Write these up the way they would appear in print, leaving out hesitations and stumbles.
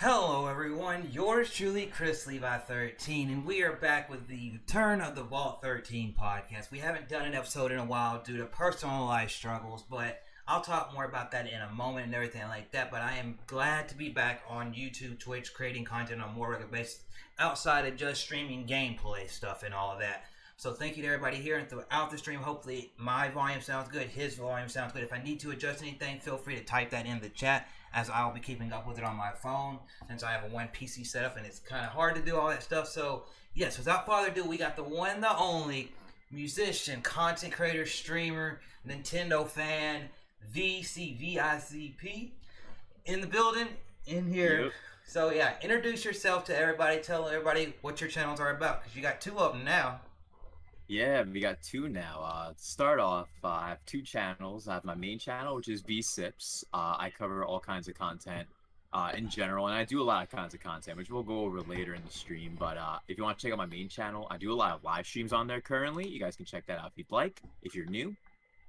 Hello everyone, yours truly, Chrislevi13, and we are back with the return of the Vault 13 podcast. We haven't done an episode in a while due to personal life struggles, but I'll talk more about that in a moment and everything like that. But I am glad to be back on YouTube, Twitch, creating content on a more regular basis, outside of just streaming gameplay stuff and all of that. So thank you to everybody here and throughout the stream. Hopefully my volume sounds good, his volume sounds good. If I need to adjust anything, feel free to type that in the chat, as I'll be keeping up with it on my phone since I have a one PC setup and it's kind of hard to do all that stuff. So yes, without further ado, we got the one and the only musician, content creator, streamer, Nintendo fan, VCiPz in the building, in here. Yep. So yeah, introduce yourself to everybody. Tell everybody what your channels are about, because you got two of them now. Yeah, we got two now. To start off, I have two channels. I have my main channel, which is VCiPz. I cover all kinds of content in general, and I do a lot of kinds of content, which we'll go over later in the stream. But if you want to check out my main channel, I do a lot of live streams on there currently. You guys can check that out if you'd like, if you're new.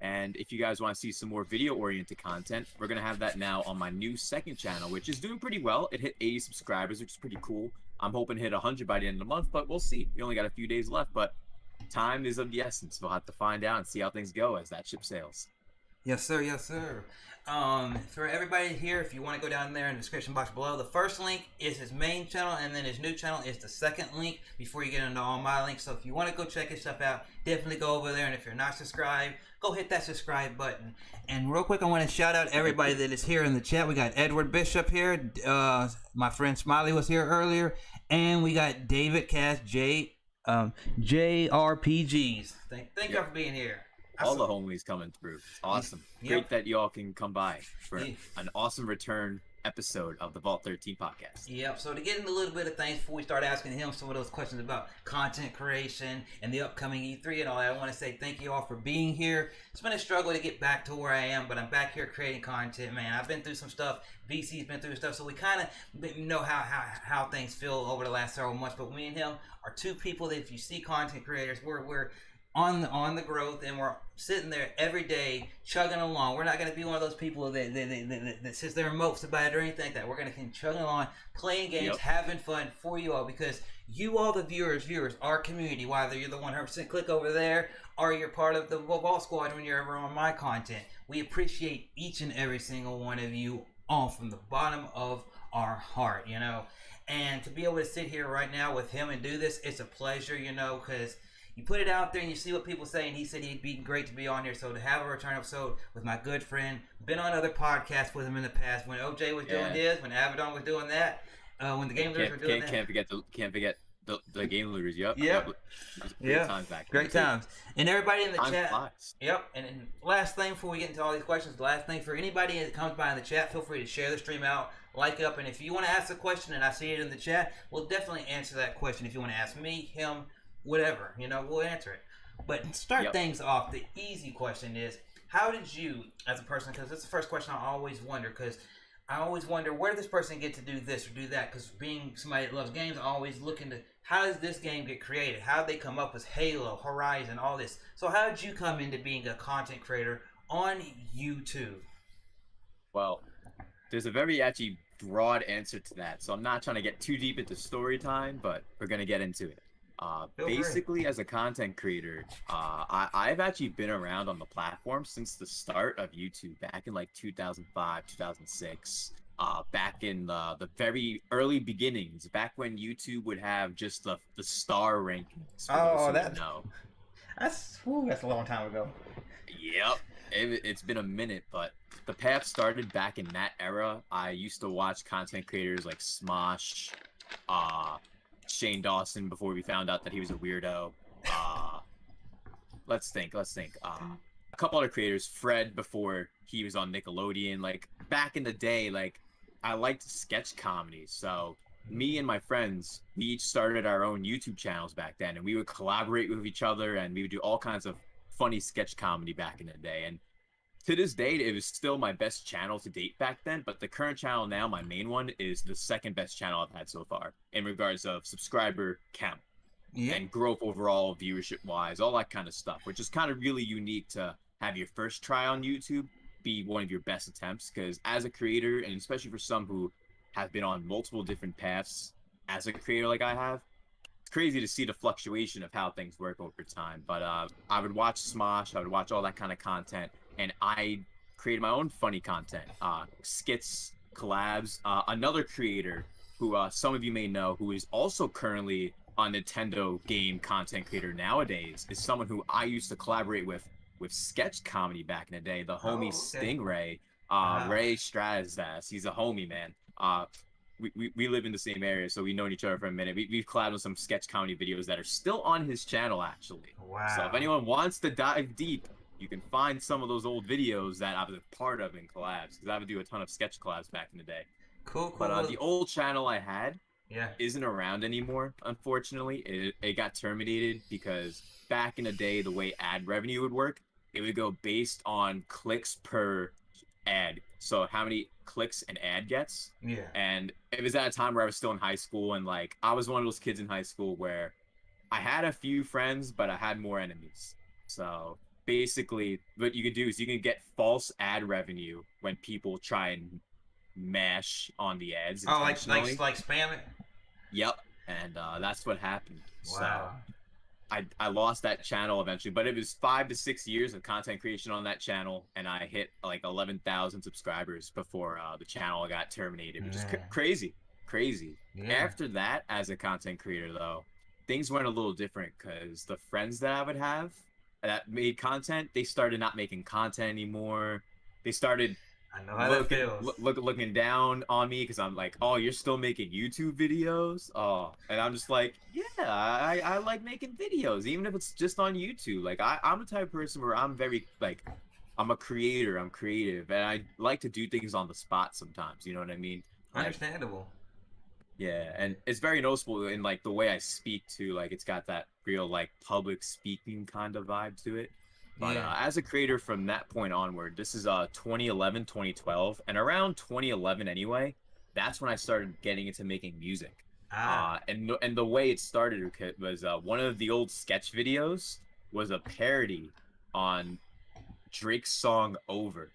And if you guys want to see some more video-oriented content, we're going to have that now on my new second channel, which is doing pretty well. It hit 80 subscribers, which is pretty cool. I'm hoping to hit 100 by the end of the month, but we'll see. We only got a few days left, but time is of the essence. We'll have to find out and see how things go as that ship sails. Yes, sir. Yes, sir. For everybody here, if you want to go down there in the description box below, the first link is his main channel, and then his new channel is the second link before you get into all my links. So if you want to go check his stuff out, definitely go over there. And if you're not subscribed, go hit that subscribe button. And real quick, I want to shout out everybody that is here in the chat. We got Edward Bishop here. My friend Smiley was here earlier. And we got David Cass, JRPGs. Thank y'all for being here. All the homies coming through. It's awesome. Yep. Great that y'all can come by for an awesome return episode of the Vault 13 podcast. Yep. So to get into a little bit of things before we start asking him some of those questions about content creation and the upcoming E3 and all that, I want to say thank you all for being here. It's been a struggle to get back to where I am, but I'm back here creating content, man. I've been through some stuff. VC's been through stuff, so we kind of know how things feel over the last several months. But me and him are two people that, if you see content creators, we're on the growth, and we're sitting there every day chugging along. We're not going to be one of those people that sits there and mopes about it or anything like that. We're going to keep chugging along, playing games, having fun for you all, because you all, the viewers, our community, whether you're the 100% click over there or you're part of the Vault Squad when you're ever on my content, we appreciate each and every single one of you all from the bottom of our heart, you know. And to be able to sit here right now with him and do this, it's a pleasure, you know, because you put it out there and you see what people say, and he said he'd be great to be on here. So to have a return episode with my good friend, been on other podcasts with him in the past, when OJ was doing this, when Abaddon was doing that, when the Game Looters were doing that. Can't forget the Game Looters. Yep. Great times back. Great times. And everybody in the chat. Yep. And last thing before we get into all these questions, the last thing for anybody that comes by in the chat, feel free to share the stream out, like up, and if you want to ask a question and I see it in the chat, we'll definitely answer that question. If you want to ask me, him, whatever, you know, we'll answer it. But to start things off, the easy question is, how did you, as a person, because it's the first question I always wonder, because I always wonder, where did this person get to do this or do that? Because being somebody that loves games, I'm always looking to, how does this game get created? How did they come up with Halo, Horizon, all this? So how did you come into being a content creator on YouTube? Well, there's a very actually broad answer to that, so I'm not trying to get too deep into story time, but we're going to get into it. Basically, as a content creator, I've actually been around on the platform since the start of YouTube back in like 2005, 2006. Back in the very early beginnings, back when YouTube would have just the star rankings. That's a long time ago. Yep, it's been a minute, but the path started back in that era. I used to watch content creators like Smosh, Shane Dawson, before we found out that he was a weirdo. Let's think. A couple other creators, Fred, before he was on Nickelodeon. Like back in the day, like I liked sketch comedy, so me and my friends, we each started our own YouTube channels back then, and we would collaborate with each other, and we would do all kinds of funny sketch comedy back in the day. And to this date, it was still my best channel to date back then, but the current channel now, my main one, is the second best channel I've had so far in regards of subscriber count and growth overall, viewership wise, all that kind of stuff, which is kind of really unique to have your first try on YouTube be one of your best attempts, because as a creator, and especially for some who have been on multiple different paths as a creator like I have, it's crazy to see the fluctuation of how things work over time. But I would watch Smosh, I would watch all that kind of content, and I created my own funny content, skits, collabs. Another creator who some of you may know, who is also currently a Nintendo game content creator nowadays, is someone who I used to collaborate with sketch comedy back in the day. The homie Stingray, Ray Strazdas. He's a homie, man. We live in the same area, so we've known each other for a minute. We've collabed on some sketch comedy videos that are still on his channel, actually. Wow. So if anyone wants to dive deep, you can find some of those old videos that I was a part of in collabs, because I would do a ton of sketch collabs back in the day. Cool. But the old channel I had yeah. isn't around anymore, unfortunately. It got terminated because back in the day, the way ad revenue would work, it would go based on clicks per ad. So how many clicks an ad gets. Yeah. And it was at a time where I was still in high school, and like I was one of those kids in high school where I had a few friends, but I had more enemies. So basically what you can do is you can get false ad revenue when people try and mash on the ads. Oh, like spam it? Yep. And that's what happened. Wow. So I lost that channel eventually, but it was 5 to 6 years of content creation on that channel, and I hit like 11,000 subscribers before the channel got terminated, which is crazy. Yeah. After that, as a content creator, though, things went a little different because the friends that I would have that made content, they started not making content anymore. They started I know how that feels. Looking down on me because I'm like, oh, you're still making YouTube videos? Oh, and I'm just like, yeah, I like making videos, even if it's just on YouTube. Like, I'm the type of person where I'm very, like, I'm a creator, I'm creative, and I like to do things on the spot sometimes, you know what I mean? Understandable. Yeah, and it's very noticeable in, like, the way I speak, too. Like, it's got that real, like, public speaking kind of vibe to it. But as a creator from that point onward, this is 2011, 2012, and around 2011 anyway, that's when I started getting into making music. And the way it started was one of the old sketch videos was a parody on Drake's song Over.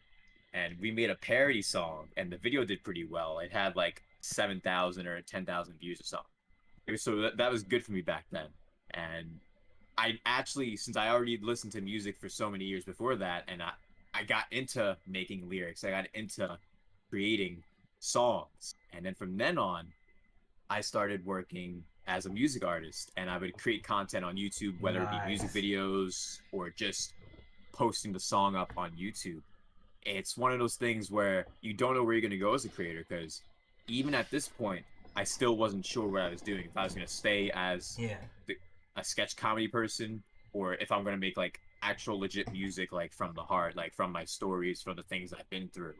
And we made a parody song, and the video did pretty well. It had like 7,000 or 10,000 views or something. So that was good for me back then. And I actually, since I already listened to music for so many years before that, and I got into making lyrics, I got into creating songs. And then from then on, I started working as a music artist, and I would create content on YouTube, whether it be music videos or just posting the song up on YouTube. It's one of those things where you don't know where you're going to go as a creator, because even at this point, I still wasn't sure what I was doing. If I was going to stay as a sketch comedy person, or if I'm going to make like actual legit music, like from the heart, like from my stories, from the things I've been through.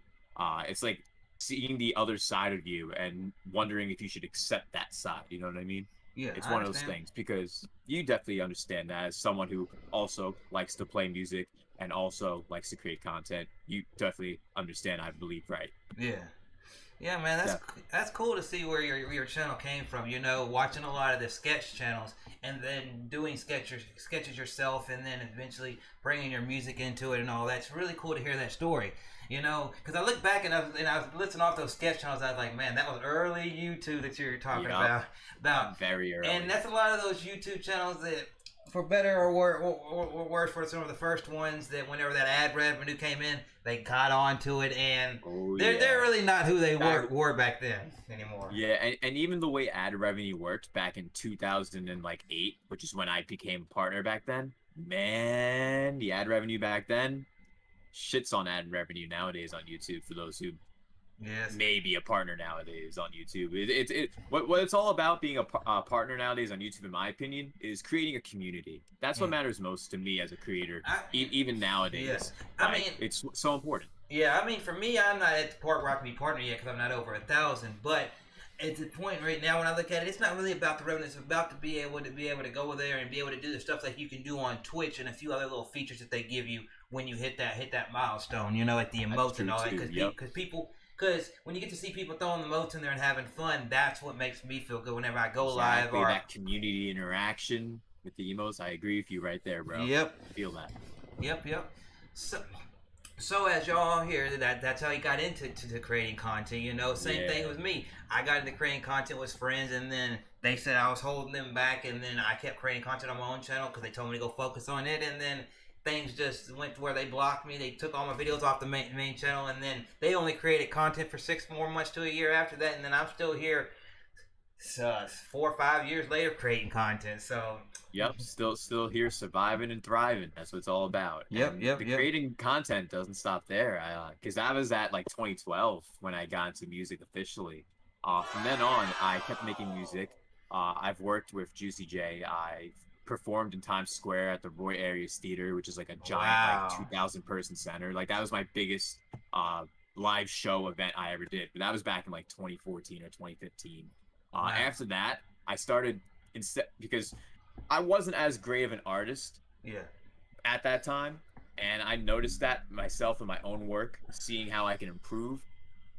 It's like seeing the other side of you and wondering if you should accept that side. You know what I mean? Yeah, it's one of those things, because you definitely understand that as someone who also likes to play music and also likes to create content. You definitely understand, I believe, right? Yeah, man, that's cool to see where your channel came from. You know, watching a lot of the sketch channels and then doing sketches yourself, and then eventually bringing your music into it and all that. It's really cool to hear that story. You know, because I look back and I was listening off those sketch channels. I was like, man, that was early YouTube that you're talking about. Very early. And that's a lot of those YouTube channels that, for better or worse, for some of the first ones that whenever that ad revenue came in, they got onto it, and they're really not who they were back then anymore. Yeah, and even the way ad revenue worked back in 2008, which is when I became a partner back then, man, the ad revenue back then shits on ad revenue nowadays on YouTube for those who may be a partner nowadays on YouTube. What it's all about being a partner nowadays on YouTube, in my opinion, is creating a community. That's what matters most to me as a creator, even nowadays. I mean, it's so important. Yeah, I mean, for me, I'm not at the part where I can be partner yet because I'm not over 1,000. But at the point right now, when I look at it, it's not really about the revenue. It's about to be able to go there and be able to do the stuff that you can do on Twitch and a few other little features that they give you when you hit that milestone. You know, like the emotes and all that, because when you get to see people throwing the emotes in there and having fun, that's what makes me feel good whenever I go live. Or that community interaction with the emotes. I agree with you right there, bro. Yep. I feel that. Yep. So as y'all hear, that's how he got into to creating content. You know, same thing with me. I got into creating content with friends, and then they said I was holding them back, and then I kept creating content on my own channel because they told me to go focus on it, and then things just went to where they blocked me. They took all my videos off the main channel, and then they only created content for 6 more months to a year after that, and then I'm still here. 4 or 5 years later creating content. So yep, still here, surviving and thriving. That's what it's all about. Yep. Creating content doesn't stop there. Because I was at like 2012 when I got into music officially. From then on, I kept making music. I've worked with Juicy J. I performed in Times Square at the Roy Arias Theater, which is like a giant, like 2,000 person center. Like that was my biggest live show event I ever did. But that was back in like 2014 or 2015. After that, I started because I wasn't as great of an artist at that time, and I noticed that myself in my own work, seeing how I can improve.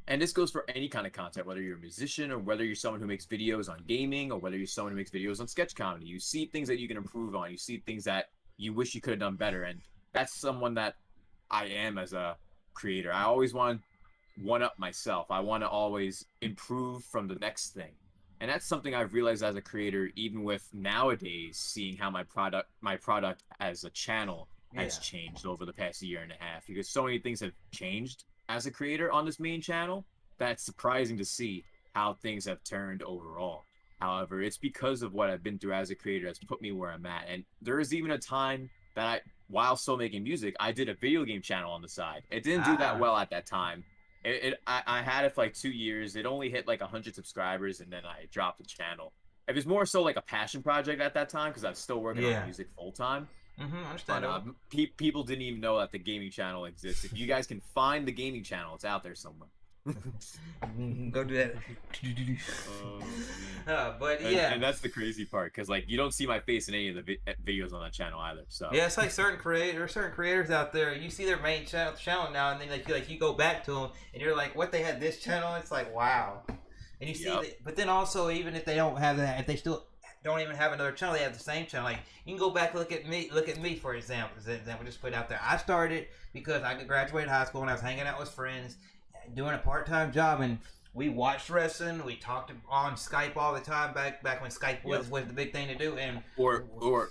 And this goes for any kind of content, whether you're a musician or whether you're someone who makes videos on gaming or whether you're someone who makes videos on sketch comedy. You see things that you can improve on. You see things that you wish you could have done better, and that's someone that I am as a creator. I always want to one-up myself. I want to always improve from the next thing. And that's something I've realized as a creator, even with nowadays seeing how my product as a channel has changed over the past year and a half, because so many things have changed as a creator on this main channel that's surprising to see how things have turned overall. However, it's because of what I've been through as a creator that's put me where I'm at. And there is even a time that while still making music, I did a video game channel on the side. It didn't do that well at that time. I had it for like 2 years. It only hit like 100 subscribers, and then I dropped the channel. It was more so like a passion project at that time because I was still working on music full time. Understandable. But people didn't even know that the gaming channel exists. If you guys can find the gaming channel, it's out there somewhere. Go do that. And that's the crazy part, because like you don't see my face in any of the videos on that channel either. So it's like certain creators out there. You see their main channel now, and then like you go back to them, and you're like, what, they had this channel? It's like, wow. And you see, but then also, even if they don't have that, if they still don't even have another channel, they have the same channel. Like you can go back and look at me for example. Just put it out there. I started because I graduated high school and I was hanging out with friends, doing a part-time job, and we watched wrestling. We talked on Skype all the time back when Skype was the big thing to do. And or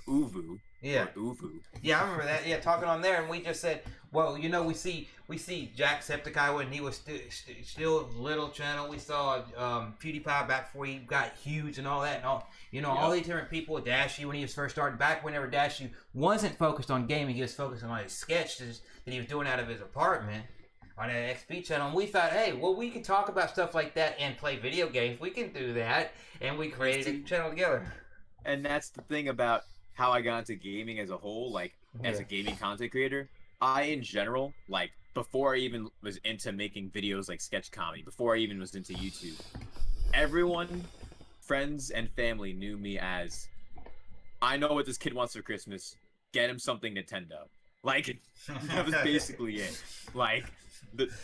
Uvu. Yeah. Or Uvu. Yeah, I remember that. Yeah, talking on there, and we just said, well, you know, we see Jacksepticeye when he was still little channel. We saw PewDiePie back before he got huge and all that, and all, you know, all these different people. Dashy when he was first starting, back whenever Dashy wasn't focused on gaming, he was focusing on his sketches that he was doing out of his apartment on an XP channel. And we thought, hey, well, we can talk about stuff like that and play video games. We can do that, and we created a channel together. And that's the thing about how I got into gaming as a whole, like as a gaming content creator. I, in general, like before I even was into making videos like sketch comedy, before I even was into YouTube, everyone, friends and family knew me as, I know what this kid wants for Christmas, get him something Nintendo. Like, that was basically it. Like,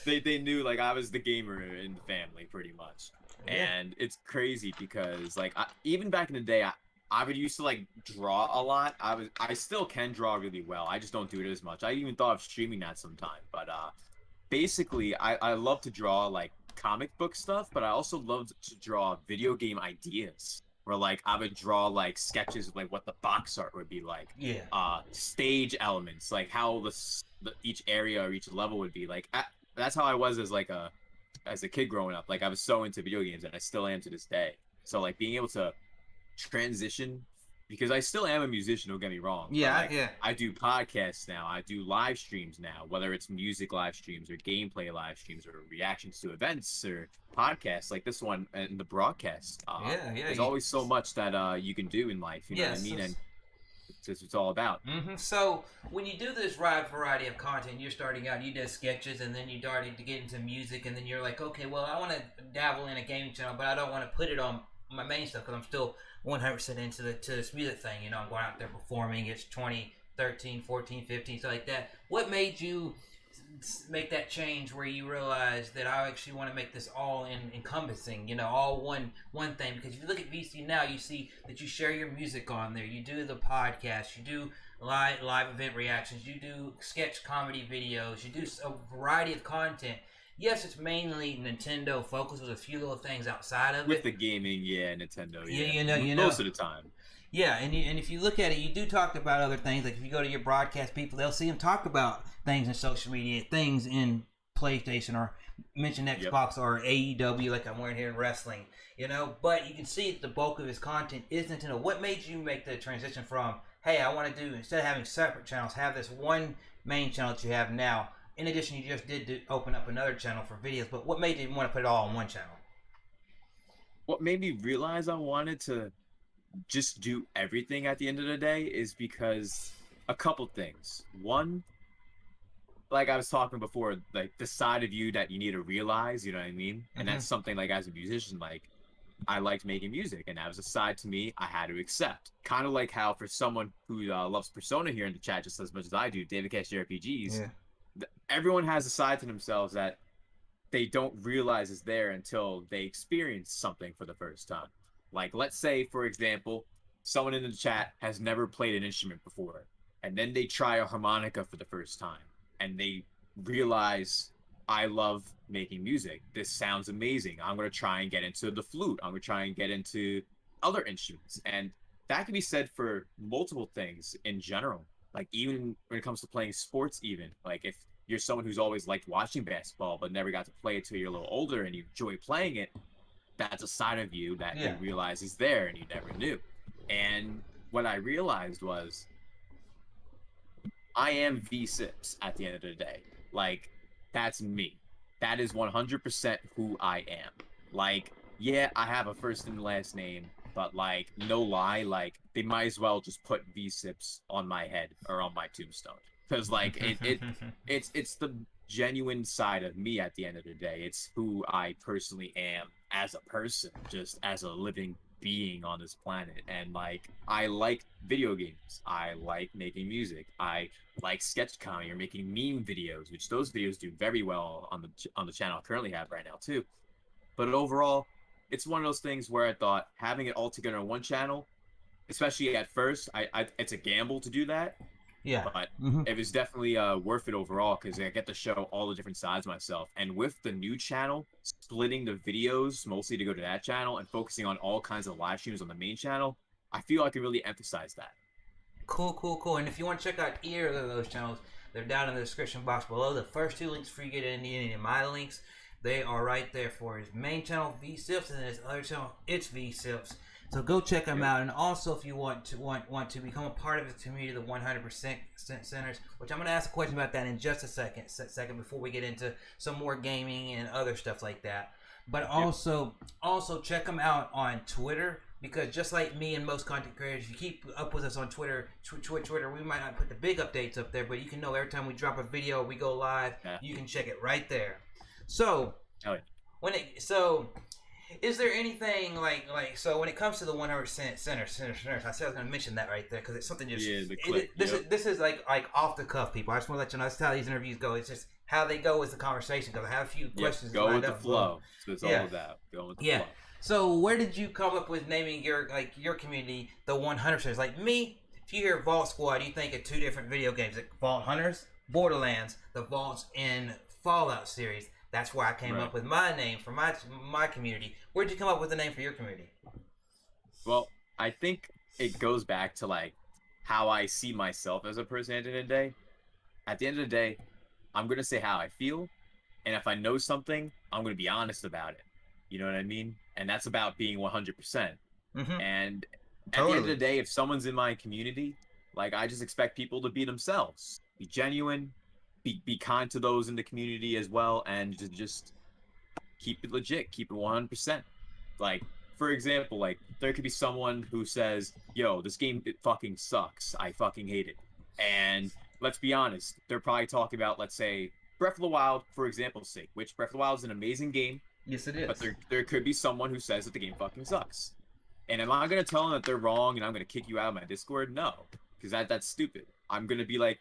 they knew like I was the gamer in the family pretty much. And it's crazy because like even back in the day, I would used to like draw a lot. I still can draw really well. I just don't do it as much. I even thought of streaming that sometime. But basically, I love to draw like comic book stuff, but I also love to draw video game ideas. Where like I would draw like sketches of like what the box art would be like. Stage elements, like how each area or each level would be. Like that's how I was as a kid growing up. Like I was so into video games, and I still am to this day. So like being able to transition, because I still am a musician, don't get me wrong. I do podcasts now, I do live streams now, whether it's music live streams or gameplay live streams or reactions to events or podcasts like this one and the broadcast. There's always so much that you can do in life, you know what I mean? And it's what it's all about. So when you do this wide variety of content, you're starting out, you did sketches, and then you started to get into music, and then you're like, okay, well, I want to dabble in a gaming channel, but I don't want to put it on my main stuff because I'm still 100% into this music thing. You know, I'm going out there performing. It's 2013, 14, 15, stuff like that. What made you make that change where you realize that I actually want to make this all encompassing, you know, all one thing? Because if you look at VC now, you see that you share your music on there. You do the podcast. You do live event reactions. You do sketch comedy videos. You do a variety of content. Yes, it's mainly Nintendo focused with a few little things outside of With it. the gaming, yeah, Nintendo, Yeah, yeah. Most of the time. Yeah, and if you look at it, you do talk about other things. Like if you go to your broadcast people, they'll see them talk about things in social media, things in PlayStation, or mention Xbox or AEW, like I'm wearing here in wrestling. But you can see the bulk of his content is Nintendo. What made you make the transition from, hey, I want to do, instead of having separate channels, have this one main channel that you have now? In addition, you just did open up another channel for videos, but what made you want to put it all on one channel? What made me realize I wanted to just do everything at the end of the day is because a couple things. One, like I was talking before, like the side of you that you need to realize, you know what I mean? And that's something like as a musician, like I liked making music, and that was a side to me I had to accept. Kind of like how for someone who loves Persona here in the chat just as much as I do, David Cash RPGs, everyone has a side to themselves that they don't realize is there until they experience something for the first time. Like, let's say, for example, someone in the chat has never played an instrument before, and then they try a harmonica for the first time, and they realize, I love making music. This sounds amazing. I'm going to try and get into the flute. I'm going to try and get into other instruments. And that can be said for multiple things in general. Like, even when it comes to playing sports, even. Like, if you're someone who's always liked watching basketball, but never got to play it till you're a little older and you enjoy playing it, that's a side of you that you realize is there and you never knew. And what I realized was I am VCiPz at the end of the day. Like, that's me. That is 100% who I am. Like, yeah, I have a first and last name, but like, no lie, like they might as well just put VCiPz on my head or on my tombstone. Because like it's the genuine side of me at the end of the day. It's who I personally am as a person, just as a living being on this planet. And like, I like video games, I like making music, I like sketch comedy or making meme videos, which those videos do very well on the channel I currently have right now too. But overall, it's one of those things where I thought having it all together on one channel, especially at first, it's a gamble to do that. Yeah. But it was definitely worth it overall because I get to show all the different sides of myself. And with the new channel, splitting the videos mostly to go to that channel and focusing on all kinds of live streams on the main channel, I feel I can really emphasize that. Cool. And if you want to check out either of those channels, they're down in the description box below. The first two links for you get any of my links, they are right there for his main channel, VCiPz, and his other channel, it's VCiPz. So go check them out. And also, if you want to become a part of the community, the 100% centers, which I'm going to ask a question about that in just a second before we get into some more gaming and other stuff like that. But also check them out on Twitter, because just like me and most content creators, you keep up with us on Twitter. Twitter, we might not put the big updates up there, but you can know every time we drop a video, we go live. You can check it right there. So is there anything like so when it comes to the 100% centers? I said I was going to mention that right there because it's something just this is like off the cuff, people. I just want to let you know that's how these interviews go. It's just how they go with the conversation, because I have a few questions. Go with the flow. That's what it's all about. Go with the flow. So where did you come up with naming your community the 100%? Like me, if you hear Vault Squad, you think of two different video games, like Vault Hunters, Borderlands, the Vaults in Fallout series. That's where I came up with my name for my community. Where'd you come up with the name for your community? Well, I think it goes back to like how I see myself as a person at the end of the day. At the end of the day, I'm going to say how I feel. And if I know something, I'm going to be honest about it. You know what I mean? And that's about being 100%. And at the end of the day, if someone's in my community, like I just expect people to be themselves, be genuine, be kind to those in the community as well, and just keep it legit, keep it 100%. Like, for example, like there could be someone who says, yo, this game, it fucking sucks, I fucking hate it. And let's be honest, they're probably talking about, let's say, Breath of the Wild, for example's sake, which Breath of the Wild is an amazing game. Yes, it is. But there could be someone who says that the game fucking sucks. And am I going to tell them that they're wrong and I'm going to kick you out of my Discord? No, because that's stupid. I'm going to be like,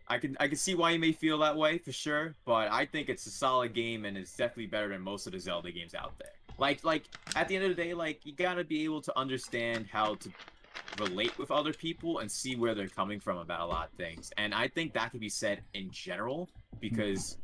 I can see why you may feel that way for sure, but I think it's a solid game and it's definitely better than most of the Zelda games out there. Like at the end of the day, like you gotta be able to understand how to relate with other people and see where they're coming from about a lot of things. And I think that could be said in general, because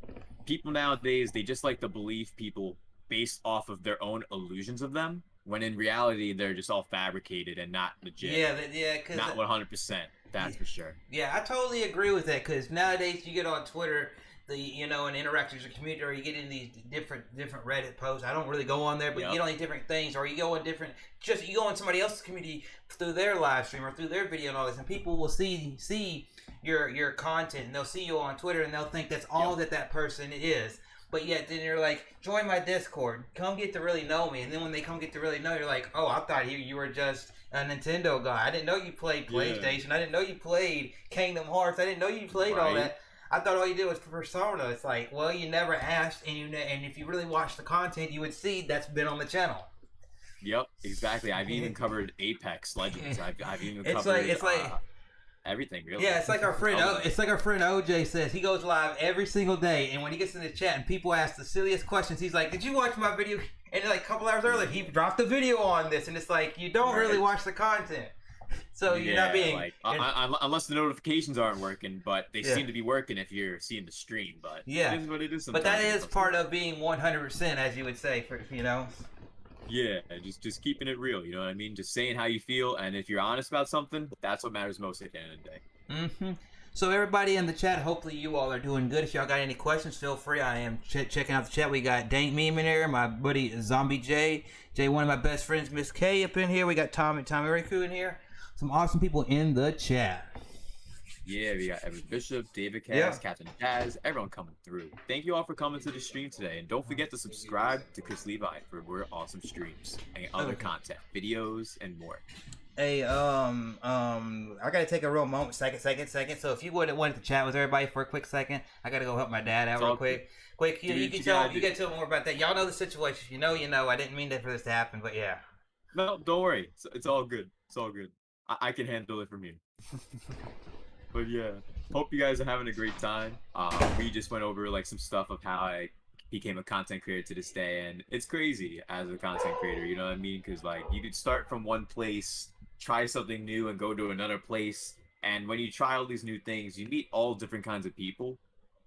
people nowadays, they just like to believe people based off of their own illusions of them, when in reality they're just all fabricated and not legit. Yeah, cause not 100%. That's for sure. Yeah, I totally agree with that, because nowadays you get on Twitter, and interact with your community, or you get in these different Reddit posts. I don't really go on there, but you get on these different things, or you go on you go on somebody else's community through their live stream or through their video and all this, and people will see your content, and they'll see you on Twitter, and they'll think that's all that person is. But yet then you're like, join my Discord, come get to really know me, and then when they come get to really know, you're like, oh, I thought you were just a Nintendo guy. I didn't know you played PlayStation. I didn't know you played Kingdom Hearts. I didn't know you played all that. I thought all you did was Persona. It's like, well, you never asked, and if you really watched the content, you would see that's been on the channel. Yep, exactly. I've even covered Apex Legends. I've even covered everything, really. Yeah, it's like our friend OJ says. He goes live every single day, and when he gets in the chat and people ask the silliest questions, he's like, "Did you watch my video?" And like a couple hours earlier, he dropped a video on this, and it's like, you don't really watch the content. So you're not being like, unless the notifications aren't working, but they seem to be working if you're seeing the stream. But it is what it is. But that is part of being 100%, as you would say, Yeah, just keeping it real. You know what I mean? Just saying how you feel, and if you're honest about something, that's what matters most at the end of the day. So everybody in the chat, hopefully you all are doing good. If y'all got any questions, feel free. I am checking out the chat. We got Dank Meme in here, my buddy Zombie J, one of my best friends, Miss K, up in here. We got Tommy Riku in here. Some awesome people in the chat. Yeah, we got Evan Bishop, David Cass, Captain Jazz, everyone coming through. Thank you all for coming to the stream today, and don't forget to subscribe to Chris Levi for more awesome streams and other content, videos, and more. Hey, I gotta take a real moment, second. So if you wanted to chat with everybody for a quick second, I gotta go help my dad out real quick. You can tell more about that. Y'all know the situation. You know. I didn't mean for this to happen, but yeah. No, don't worry. It's all good. It's all good. I can handle it from here. But yeah, hope you guys are having a great time. We just went over like some stuff of how I became a content creator to this day, and it's crazy as a content creator. You know what I mean? Because like you could start from one place, try something new, and go to another place. And when you try all these new things, you meet all different kinds of people,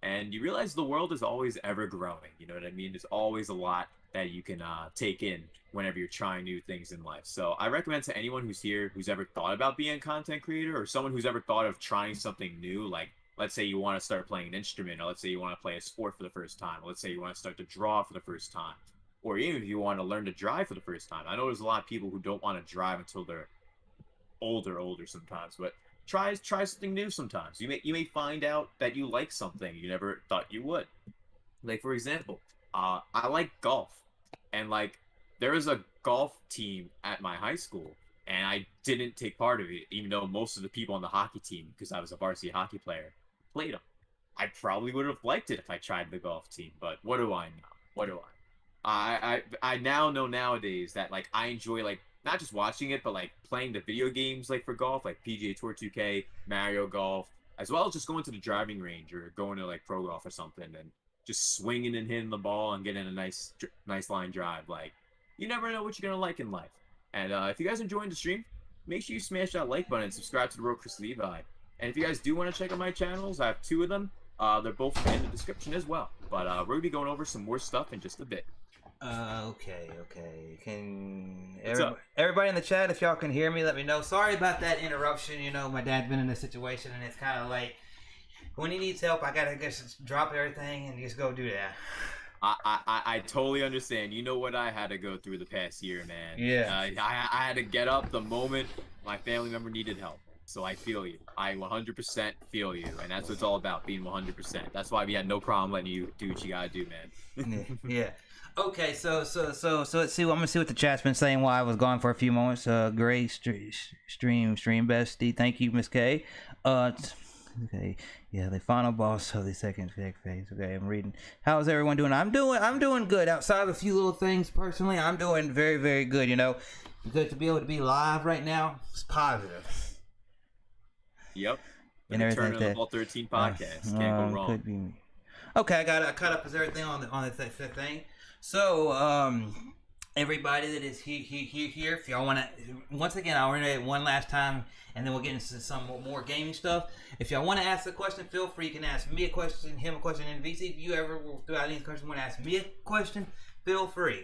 and you realize the world is always ever growing. You know what I mean? There's always a lot that you can take in whenever you're trying new things in life. So I recommend to anyone who's here, who's ever thought about being a content creator, or someone who's ever thought of trying something new, like let's say you want to start playing an instrument, or let's say you want to play a sport for the first time, or let's say you want to start to draw for the first time, or even if you want to learn to drive for the first time. I know there's a lot of people who don't want to drive until they're older sometimes, but try something new sometimes. You may find out that you like something you never thought you would. Like for example, I like golf. And like, there was a golf team at my high school, and I didn't take part of it, even though most of the people on the hockey team, because I was a varsity hockey player, played them. I probably would have liked it if I tried the golf team, but what do I know? What do I? I now know nowadays that like I enjoy like not just watching it, but like playing the video games like for golf, like PGA Tour 2K, Mario Golf, as well as just going to the driving range or going to like pro golf or something and just swinging and hitting the ball and getting a nice line drive. Like, you never know what you're gonna like in life. And if you guys enjoying the stream, make sure you smash that like button and subscribe to the Real Chris Levi. And if you guys do want to check out my channels, I have 2 of them. They're both in the description as well. But we're gonna be going over some more stuff in just a bit. Okay. Can everybody in the chat, if y'all can hear me, let me know. Sorry about that interruption. You know, my dad's been in this situation, and it's kind of like, when he needs help, I gotta just drop everything and just go do that. I totally understand. You know what I had to go through the past year, man. Yeah. I had to get up the moment my family member needed help. So I feel you. I 100% feel you, and that's what it's all about, being 100%. That's why we had no problem letting you do what you gotta do, man. Yeah. Okay, so let's see. I'm gonna see what the chat's been saying while I was gone for a few moments. Great stream bestie. Thank you, Miss K. Okay, yeah, the final boss of the second phase. Okay, I'm reading. How's everyone doing? I'm doing good. Outside of a few little things, personally, I'm doing very, very good. You know, good to be able to be live right now. It's positive. Yep. And everything like that. The 13 podcast. Can't go wrong. Could be me. Okay, I caught up with everything on the thing. So, everybody that is here, if y'all want to, once again, I'll read it one last time, and then we'll get into some more gaming stuff. If y'all want to ask a question, feel free. You can ask me a question, him a question, and VC. If you ever throughout any question want to ask me a question, feel free.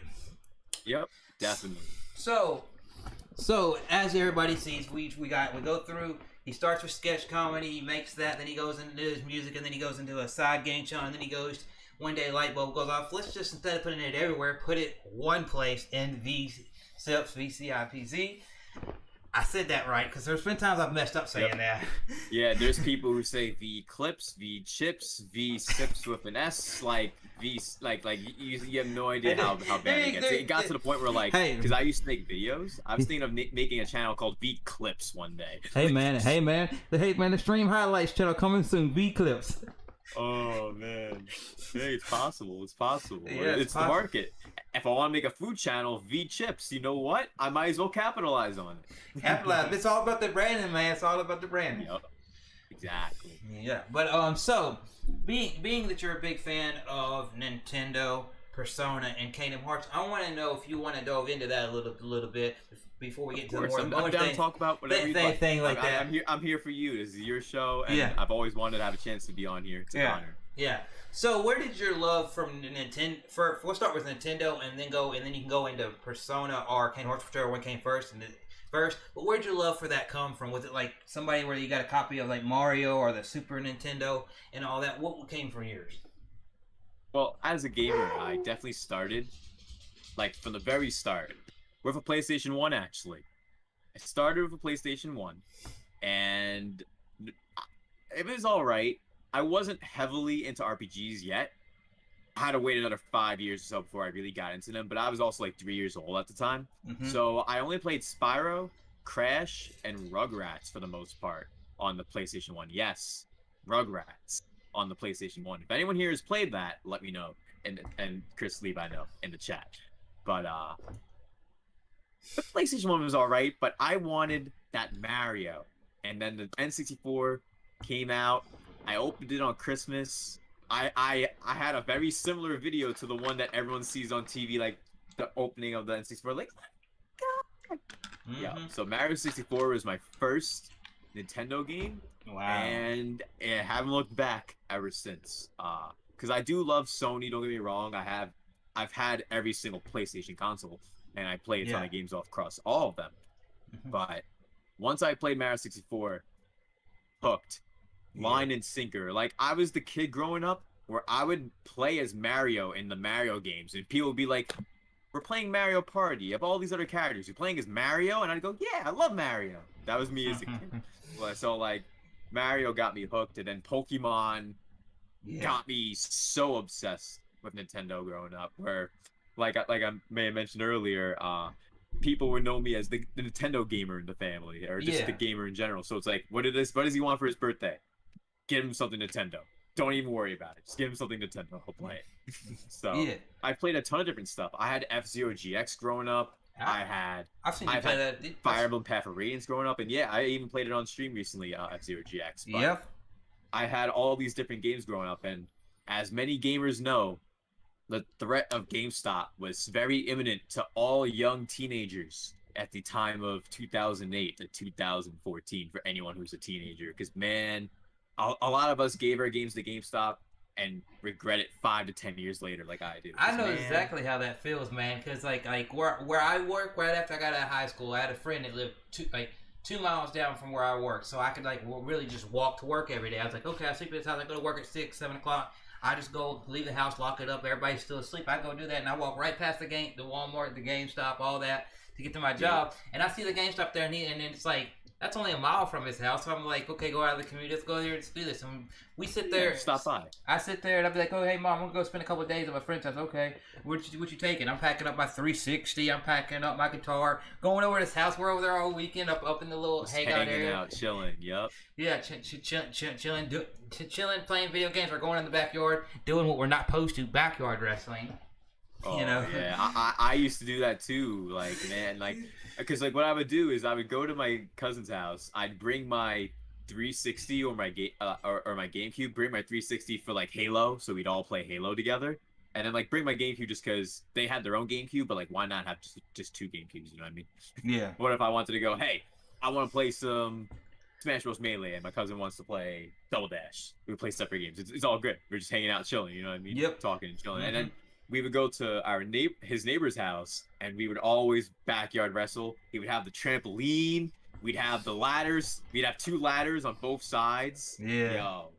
Yep, definitely. So as everybody sees, we go through. He starts with sketch comedy. He makes that. Then he goes into his music, and then he goes into a side game show, and then he goes. One day, light bulb goes off. Let's just, instead of putting it everywhere, put it one place in VCiPz, VCiPz. I said that right because there's been times I've messed up saying that. Yeah, there's people who say VClips, VCiPz, VCiPz with an S, like you have no idea how bad it gets. It got to the point where because I used to make videos, I was thinking of making a channel called VClips one day. Hey man, the stream highlights channel coming soon, VClips. Oh man, hey, it's possible. It's possible. Yeah, it's the market. If I want to make a food channel, VCiPz, you know what? I might as well capitalize on it. Capitalize. It's all about the branding, man. It's all about the branding. Yep. Exactly. Yeah, but so being that you're a big fan of Nintendo, Persona, and Kingdom Hearts, I want to know if you want to delve into that a little bit before we get to the more. I'm down to talk about whatever thing like that. I'm here for you. This is your show, and yeah. I've always wanted to have a chance to be on here. It's an honor. Yeah. So where did your love from Nintendo? We'll start with Nintendo, and then you can go into Persona or Kingdom Hearts, whichever one came first. But where'd your love for that come from? Was it like somebody where you got a copy of like Mario or the Super Nintendo and all that? What came from yours? Well, as a gamer, I definitely started from the very start with a PlayStation 1. Actually, I started with a PlayStation 1, and it was all right. I wasn't heavily into RPGs yet. I had to wait another 5 years or so before I really got into them, but I was also like 3 years old at the time. Mm-hmm. So I only played Spyro, Crash, and Rugrats for the most part on the PlayStation 1. Yes, Rugrats on the PlayStation 1. If anyone here has played that, let me know. And Chrislevi, I know, in the chat. But the PlayStation 1 was all right, but I wanted that Mario. And then the N64 came out. I opened it on Christmas. I had a very similar video to the one that everyone sees on TV, like the opening of the N64. Like, God. Mm-hmm. Yeah. So Mario 64 was my first Nintendo game. Wow. And I haven't looked back ever since. Because I do love Sony. Don't get me wrong. I've had every single PlayStation console, and I play a ton of games across all of them. Mm-hmm. But once I played Mario 64, hooked. Line and sinker. Like, I was the kid growing up where I would play as Mario in the Mario games, and people would be like, we're playing Mario Party. You have all these other characters. You're playing as Mario? And I'd go, yeah, I love Mario. That was me as a kid. So, Mario got me hooked, and then Pokemon got me so obsessed with Nintendo growing up, where, like I may have mentioned earlier, people would know me as the Nintendo gamer in the family, or just the gamer in general. So it's like, what does he want for his birthday? Get him something Nintendo. Don't even worry about it. Just give him something Nintendo. He'll play it. So I played a ton of different stuff. I had F-Zero GX growing up. I've seen you play that. Fire Emblem Path of Radiance growing up, and I even played it on stream recently. F-Zero GX. But I had all these different games growing up, and as many gamers know, the threat of GameStop was very imminent to all young teenagers at the time of 2008 to 2014 for anyone who's a teenager. Because, man, a lot of us gave our games to GameStop and regret it 5 to 10 years later, like I do. I know exactly how that feels, man. Because like where I work, right after I got out of high school, I had a friend that lived 2 miles down from where I work, so I could really just walk to work every day. I was like, okay, I sleep at this house. I go to work at 6, 7 o'clock. I just go leave the house, lock it up. Everybody's still asleep. I go do that, and I walk right past the Walmart, the GameStop, all that to get to my job. And I see the GameStop there, and it's like, that's only a mile from his house. So I'm like, okay, go out of the community. Let's go here. Let's do this. And we sit there. Stop by. I sit there and I'll be like, oh, hey, Mom, I'm going to go spend a couple of days at my friend's house. Okay. What you taking? I'm packing up my 360. I'm packing up my guitar. Going over to his house. We're over there all weekend up in the little hangout area. Hanging out, chilling. Yep. Yeah, chilling, playing video games. We're going in the backyard, doing what we're not supposed to, backyard wrestling. Oh, yeah. I used to do that too. Because what I would do is I would go to my cousin's house. I'd bring my 360 or my my GameCube. Bring my 360 for Halo, so we'd all play Halo together. and then like bring my GameCube just because they had their own GameCube, but like why not have just two GameCubes? You know what I mean? Yeah. What if I wanted to go, hey, I want to play some Smash Bros. Melee, and my cousin wants to play Double Dash. We would play separate games. It's all good. We're just hanging out, chilling. You know what I mean? Yep. Talking and chilling, Mm-hmm. and then we would go to his neighbor's house, and we would always backyard wrestle. He would have the trampoline. We'd have the ladders. We'd have 2 ladders on both sides. Yeah. Yo.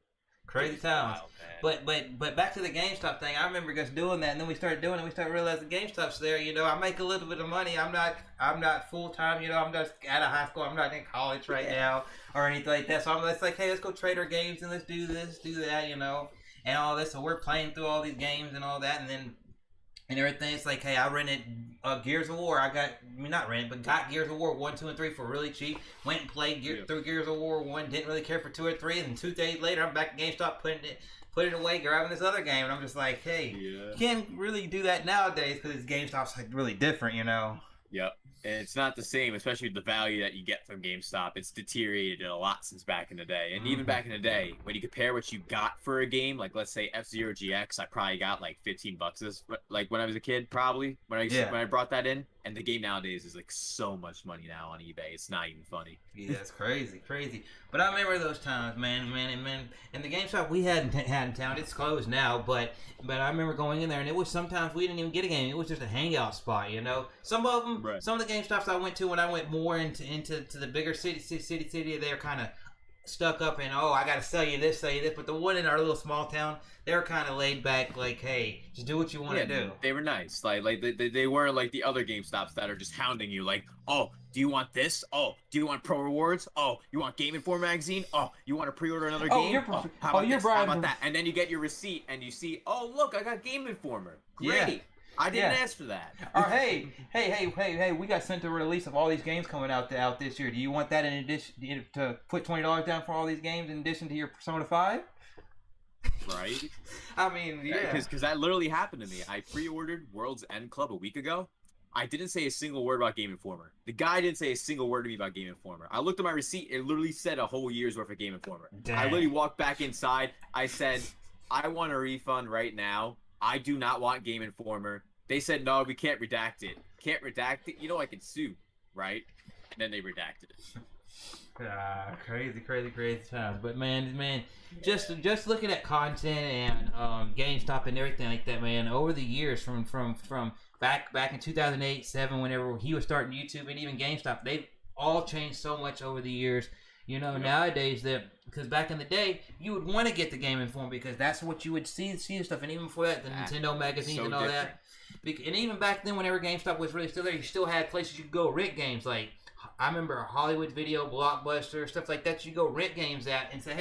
Crazy times. Wild, but back to the GameStop thing. I remember us doing that, and then we started doing it. We started realizing GameStop's there. You know, I make a little bit of money. I'm not full time. You know, I'm just out of high school. I'm not in college right now or anything like that. So I'm just like, hey, let's go trade our games and let's do this, do that. You know, and all this. So we're playing through all these games and all that, and then. And everything, it's like, hey, I rented Gears of War. Not rented, but got Gears of War 1, 2, and 3 for really cheap. Went and played through Gears of War 1. Didn't really care for 2 or 3. And 2 days later, I'm back at GameStop put it away, grabbing this other game. And I'm just like, hey, you can't really do that nowadays because GameStop's like really different, you know? Yep. And it's not the same, especially the value that you get from GameStop. It's deteriorated a lot since back in the day. And even back in the day, when you compare what you got for a game, like let's say F-Zero GX, I probably got like $15 like when I was a kid, probably when I brought that in. And the game nowadays is like so much money now on eBay. It's not even funny. Yeah, it's crazy. But I remember those times, man. And the GameStop we had in town, it's closed now, but I remember going in there, and it was sometimes we didn't even get a game. It was just a hangout spot, you know. Some of them, some of the GameStops I went to when I went more into the bigger city, they're kind of stuck up and I gotta sell you this. But the one in our little small town, they were kind of laid back, like, hey, just do what you want to do. They were nice, like they weren't like the other GameStops that are just hounding you, like, oh, do you want this? Oh, do you want Pro Rewards? Oh, you want Game Informer magazine? Oh, you want to pre-order another game? How about that? And then you get your receipt and you see, oh, look, I got Game Informer. Great. Yeah. I didn't ask for that. Or hey, we got sent a release of all these games coming out this year. Do you want that in addition to put $20 down for all these games in addition to your Persona 5? Right. I mean, because that literally happened to me. I pre-ordered World's End Club a week ago. I didn't say a single word about Game Informer. The guy didn't say a single word to me about Game Informer. I looked at my receipt. It literally said a whole year's worth of Game Informer. Dang. I literally walked back inside. I said, I want a refund right now. I do not want Game Informer. They said, no, we can't redact it. Can't redact it? You know I can sue, right? And then they redacted it. Crazy times. But man, just looking at content and GameStop and everything like that, man, over the years from back in 2008, 7, whenever he was starting YouTube and even GameStop, they've all changed so much over the years. You know, nowadays, because back in the day, you would want to get the Game Informer because that's what you would see stuff. And even before that, the Nintendo magazines and all that. And even back then, whenever GameStop was really still there, you still had places you could go rent games. Like, I remember Hollywood Video, Blockbuster, stuff like that. You go rent games at and say,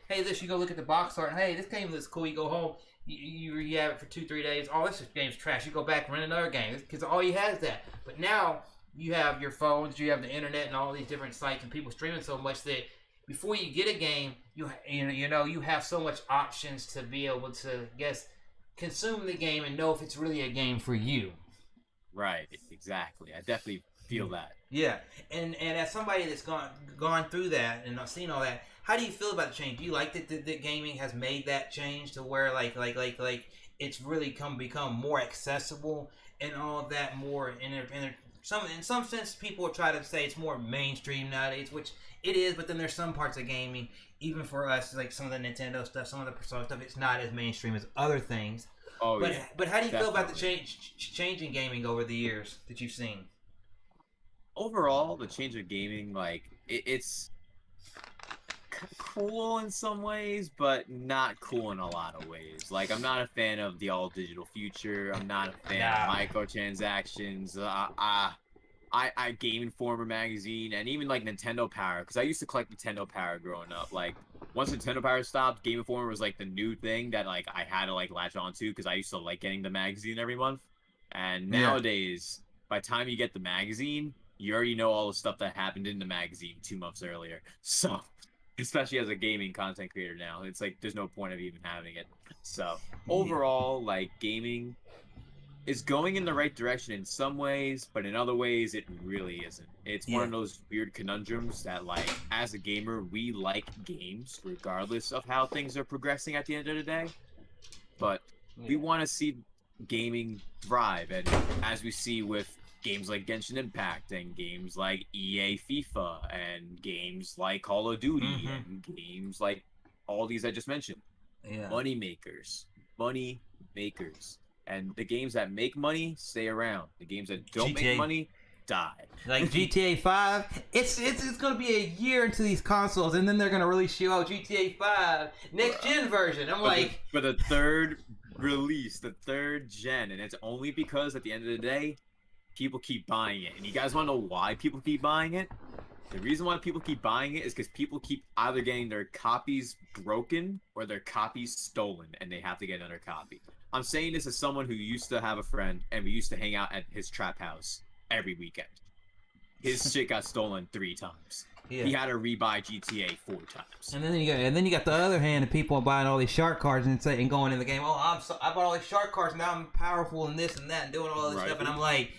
hey, this, you go look at the box art, and hey, this game looks cool. You go home, you have it for 2-3 days. Oh, this game's trash. You go back, rent another game because all you have is that. But now, you have your phones, you have the internet, and all these different sites, and people streaming so much that before you get a game, you have so much options to be able to consume the game and know if it's really a game for you. Right, exactly. I definitely feel that. Yeah, and as somebody that's gone through that and seen all that, how do you feel about the change? Do you like that gaming has made that change to where like it's really become more accessible and all of that more in some sense people try to say it's more mainstream nowadays, which it is, but then there's some parts of gaming, even for us, like some of the Nintendo stuff, some of the Persona stuff, it's not as mainstream as other things. Oh, but how do you feel about the change in gaming over the years that you've seen? Overall, the change of gaming, like, it's cool in some ways, but not cool in a lot of ways. Like, I'm not a fan of the all-digital future. I'm not a fan of microtransactions. I Game Informer magazine, and even like Nintendo Power, because I used to collect Nintendo Power growing up. Like, once Nintendo Power stopped, Game Informer was like the new thing that like I had to like latch on to because I used to like getting the magazine every month. And nowadays, by the time you get the magazine, you already know all the stuff that happened in the magazine 2 months earlier. So, especially as a gaming content creator now, it's like there's no point of even having it. So, overall, like, gaming is going in the right direction in some ways, but in other ways, it really isn't. It's one of those weird conundrums that, like, as a gamer, we like games regardless of how things are progressing at the end of the day. But we want to see gaming thrive. And as we see with games like Genshin Impact and games like EA FIFA and games like Call of Duty and games like all these I just mentioned, Yeah. money makers. And the games that make money stay around. The games that don't GTA. make money die. Like GTA 5, it's gonna be a year into these consoles, and then they're gonna release you out GTA 5 next gen version. I'm like, for the third release, the third gen, and it's only because at the end of the day, people keep buying it. And you guys want to know why people keep buying it? The reason why people keep buying it is because people keep either getting their copies broken or their copies stolen, and they have to get another copy. I'm saying this as someone who used to have a friend, and we used to hang out at his trap house every weekend. His shit got stolen 3 times. yeah. He had to rebuy GTA 4 times. And then you got the other hand of people buying all these shark cards and going in the game. Oh, I bought all these shark cards. Now I'm powerful and this and that and doing all this stuff. And I'm like,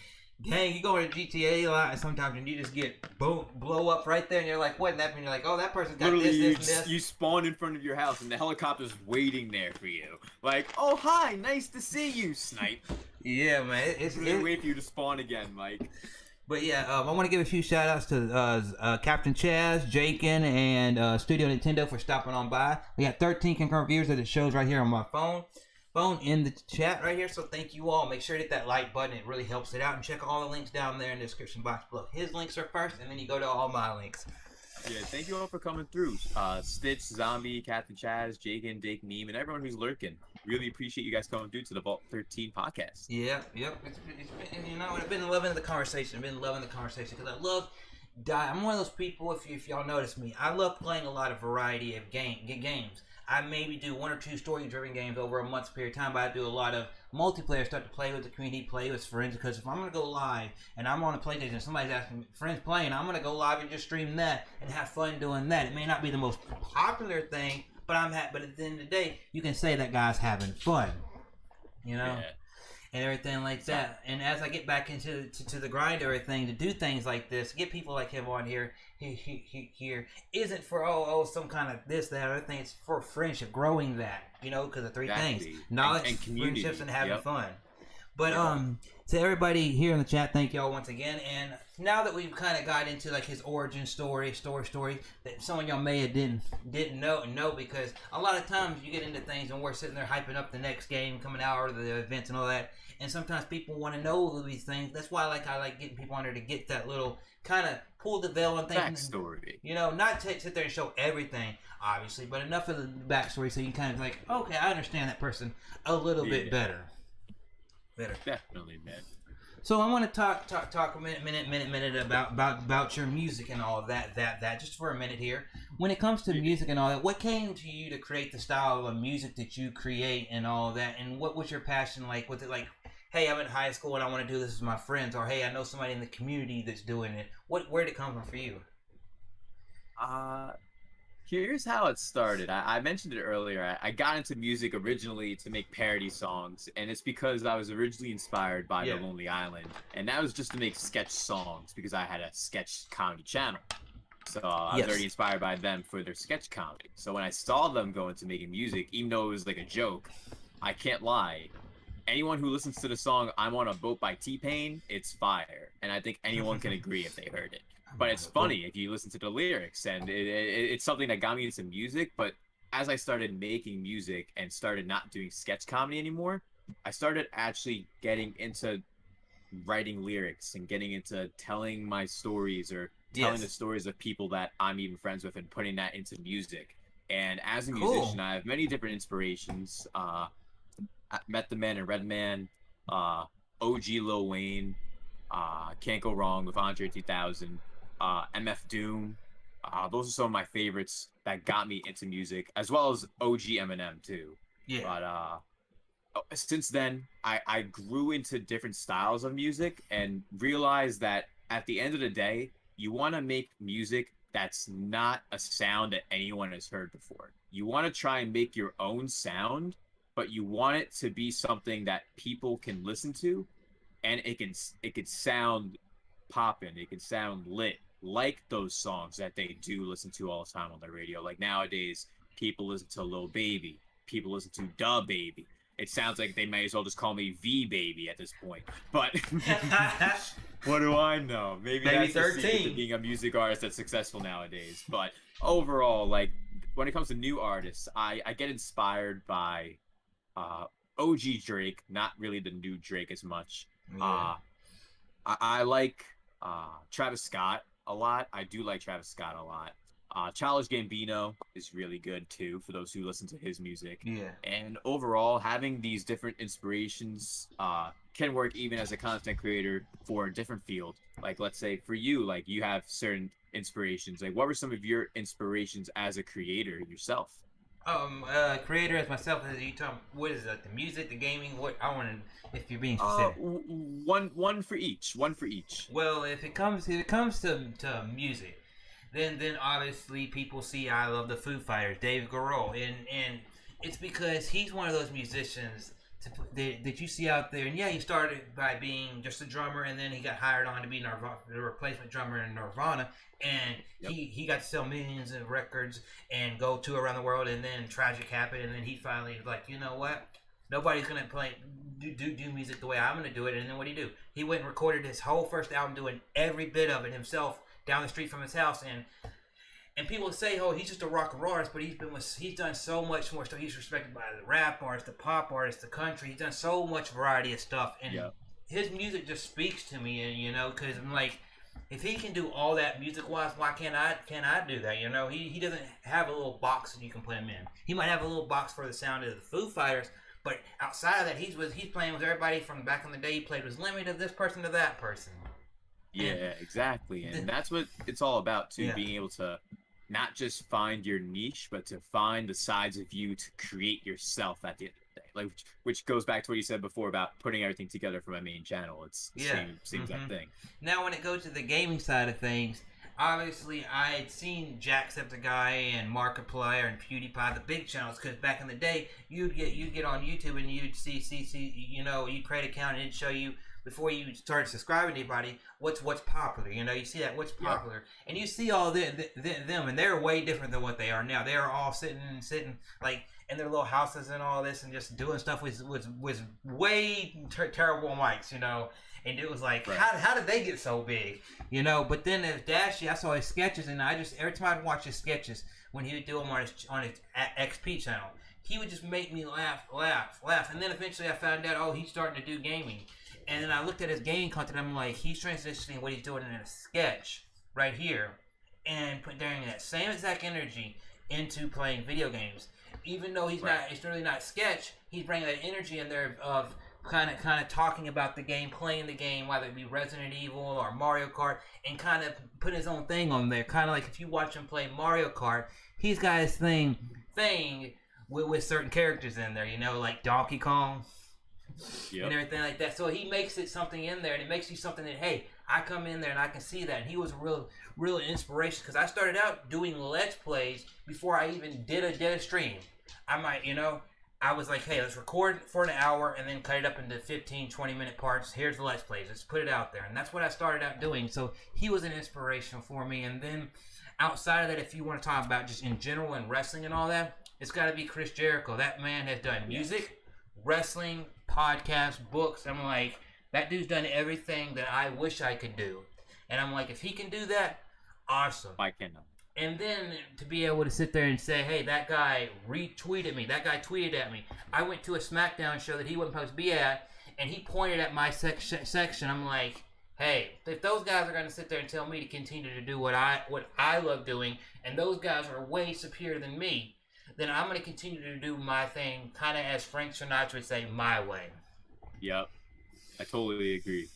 dang, you go into GTA a lot sometimes and you just get blow up right there. And you're like, what? And you're like, oh, that person got Literally, this and this. You spawn in front of your house and the helicopter's waiting there for you. Like, oh, hi, nice to see you, snipe. Yeah, man. It's wait for you to spawn again, Mike. But yeah, I want to give a few shout outs to Captain Chaz, Jakin, and Studio Nintendo for stopping on by. We got 13 concurrent viewers that it shows right here on my phone in the chat right here. So thank you all. Make sure to hit that like button. It really helps it out. And check all the links down there in the description box below. His links are first, and then you go to all my links. Yeah, thank you all for coming through. Stitch, Zombie, Captain Chaz, Jagan, Dake, Meme, and everyone who's lurking. Really appreciate you guys coming through to the Vault 13 podcast. Yeah, yep. It's been, you know, I've been loving the conversation. Because I love. I'm one of those people. If y'all notice me, I love playing a lot of variety of games. I maybe do 1 or 2 story-driven games over a month's period of time, but I do a lot of multiplayer stuff to play with the community, play with friends. Because if I'm gonna go live and I'm on a PlayStation, and somebody's asking me, friends playing, I'm gonna go live and just stream that and have fun doing that. It may not be the most popular thing, but but at the end of the day, you can say that guy's having fun, you know, and everything like that. And as I get back into the grind, everything to do things like this, get people like him on here isn't for some kind of this, that, other thing. It's for friendship, growing that, you know, because of 3 things: knowledge, and friendships, and having fun. But to everybody here in the chat, thank y'all once again. And now that we've kind of got into like his origin story that some of y'all may have didn't know, because a lot of times you get into things and we're sitting there hyping up the next game coming out or the events and all that, and sometimes people want to know these things. That's why I like getting people on there to get that little kind of pull the veil on things. Backstory. You know, not sit there and show everything, obviously, but enough of the backstory so you can kind of like, okay, I understand that person a little bit better. Definitely, man. So I want to talk a minute about your music and all of that just for a minute here. When it comes to music and all that, what came to you to create the style of music that you create and all of that? And what was your passion like? Was it like, hey, I'm in high school and I want to do this with my friends, or hey, I know somebody in the community that's doing it? Where did it come from for you? Here's how it started. I mentioned it earlier. I got into music originally to make parody songs, and it's because I was originally inspired by The Lonely Island, and that was just to make sketch songs because I had a sketch comedy channel. So I was already inspired by them for their sketch comedy. So when I saw them go into making music, even though it was like a joke, I can't lie. Anyone who listens to the song "I'm on a Boat" by T-Pain, it's fire, and I think anyone can agree if they heard it. But it's funny if you listen to the lyrics, and it's something that got me into music. But as I started making music and started not doing sketch comedy anymore, I started actually getting into writing lyrics and getting into telling my stories or telling the stories of people that I'm even friends with and putting that into music. And as a musician, I have many different inspirations. I Met the Man and Redman, OG Lil Wayne, Can't Go Wrong with Andre 3000. MF Doom. Those are some of my favorites that got me into music, as well as OG Eminem too. Yeah. But since then, I grew into different styles of music and realized that at the end of the day, you want to make music that's not a sound that anyone has heard before. You want to try and make your own sound, but you want it to be something that people can listen to, and it could sound poppin', it could sound lit, like those songs that they do listen to all the time on the radio. Like nowadays, people listen to Lil Baby, people listen to Da Baby. it sounds like they may as well just call me V Baby at this point. But what do I know? Maybe Baby that's the secret 13. to being a music artist that's successful nowadays. But overall, like when it comes to new artists, I get inspired by OG Drake, not really the new Drake as much. Yeah. I like Travis Scott a lot. I do like Travis Scott a lot. Childish Gambino is really good too, for those who listen to his music. Yeah. And overall, having these different inspirations can work even as a content creator for a different field. Like, let's say for you, like you have certain inspirations. Like, what were some of your inspirations as a creator yourself? Creator as myself. As you talking, what is it? The music, the gaming. What I want to, if you're being specific. One for each. One for each. Well, if it comes to music, then obviously people see I love the Foo Fighters, Dave Grohl, and it's because he's one of those musicians that you see out there. And yeah, he started by being just a drummer, and then he got hired on to be the replacement drummer in Nirvana, and he got to sell millions of records and go tour around the world. And then tragic happened, and then he finally was like, you know what? Nobody's gonna do music the way I'm gonna do it. And then what did he do? He went and recorded his whole first album, doing every bit of it himself down the street from his house. And people say, oh, he's just a rock and roll artist, but he's done so much more stuff. He's respected by the rap artists, the pop artists, the country. He's done so much variety of stuff, and his music just speaks to me. And you know, because I'm like, if he can do all that music wise, why can't I do that? You know, he doesn't have a little box that you can put him in. He might have a little box for the sound of the Foo Fighters, but outside of that, he's playing with everybody from back in the day. He played with Lemmy to this person to that person. Yeah, exactly. And that's what it's all about too, being able to not just find your niche, but to find the sides of you to create yourself at the end of the day. Like, which goes back to what you said before about putting everything together for my main channel. It's the same exact thing. Now, when it goes to the gaming side of things, obviously I had seen Jacksepticeye and Markiplier and PewDiePie, the big channels, because back in the day, you'd get on YouTube and you'd see, you know, you'd create an account and it'd show you, before you start subscribing to anybody, what's popular. You know, you see that, what's popular. And you see all them, and they're way different than what they are now. They are all sitting like in their little houses and all this, and just doing stuff with way terrible mics, you know. And it was like, how did they get so big? You know, but then there's Dashy, I saw his sketches, and every time I'd watch his sketches, when he would do them on his XP channel, he would just make me laugh. And then eventually I found out, oh, he's starting to do gaming. And then I looked at his gaming content, I'm like, he's transitioning what he's doing in a sketch right here and putting that same exact energy into playing video games. Even though it's really not sketch, he's bringing that energy in there of kind of talking about the game, playing the game, whether it be Resident Evil or Mario Kart, and kind of putting his own thing on there. Kind of like if you watch him play Mario Kart, he's got his thing with certain characters in there, you know, like Donkey Kong. And everything like that. So he makes it something in there, and it makes you something that, hey, I come in there and I can see that. And he was a real inspiration, because I started out doing Let's Plays before I even did a stream. I was like, hey, let's record for an hour and then cut it up into 15, 20-minute parts. Here's the Let's Plays. Let's put it out there. And that's what I started out doing. So he was an inspiration for me. And then outside of that, if you want to talk about just in general and wrestling and all that, it's got to be Chris Jericho. That man has done music, wrestling, podcasts, books. I'm like, that dude's done everything that I wish I could do. And I'm like, if he can do that, awesome. I cannot. And then to be able to sit there and say, hey, that guy retweeted me. That guy tweeted at me. I went to a SmackDown show that he wasn't supposed to be at, and he pointed at my section. I'm like, hey, if those guys are going to sit there and tell me to continue to do what I love doing, and those guys are way superior than me, then I'm going to continue to do my thing, kind of as Frank Sinatra would say, my way. Yep. I totally agree.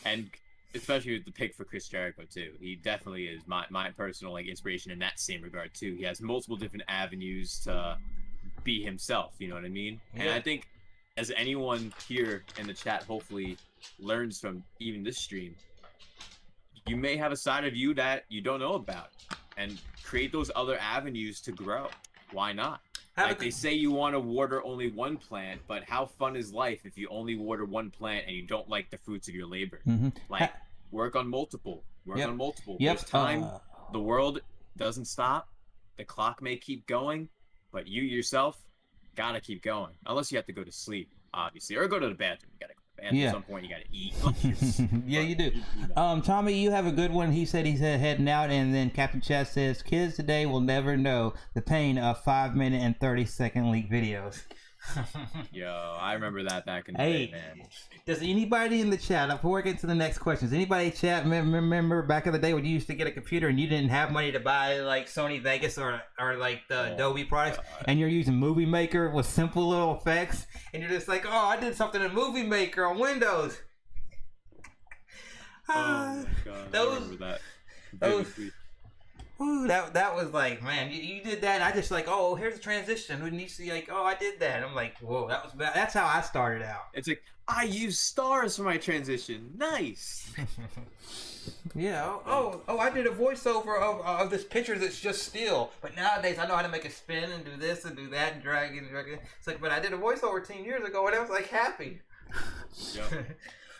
And especially with the pick for Chris Jericho, too. He definitely is my personal inspiration in that same regard, too. He has multiple different avenues to be himself, you know what I mean? Yeah. And I think as anyone here in the chat hopefully learns from even this stream, you may have a side of you that you don't know about, and create those other avenues to grow. Why not? They say you want to water only one plant, but how fun is life if you only water one plant and you don't like the fruits of your labor? Work on multiple. On multiple. There's time. The world doesn't stop. The clock may keep going, but you yourself gotta keep going. Unless you have to go to sleep, obviously, or go to the bathroom. You gotta go to the bathroom. Yeah. At some point, you gotta eat. Yeah, you do. Tommy, you have a good one. He said he's heading out, and then Captain Chad says, kids today will never know the pain of 5-minute and 30-second leak videos. Yo, I remember that back in the Hey, day, man. does anybody in the chat, before we get to the next questions, anybody chat remember back in the day when you used to get a computer and you didn't have money to buy like Sony Vegas or like the Adobe products, and you're using Movie Maker with simple little effects, and you're just like, oh, I did something in Movie Maker on Windows. Oh my god, I remember that. Ooh, that was like, man, you did that, and I just like, oh, here's the transition, and you see like, oh, I did that, and I'm like, whoa, that was bad. That's how I started out. It's like, I use stars for my transition. Nice. Yeah. Oh, I did a voiceover of this picture that's just still. But nowadays, I know how to make it spin and do this and do that and drag it. It's like, but I did a voiceover 10 years ago, and I was like happy. Yep.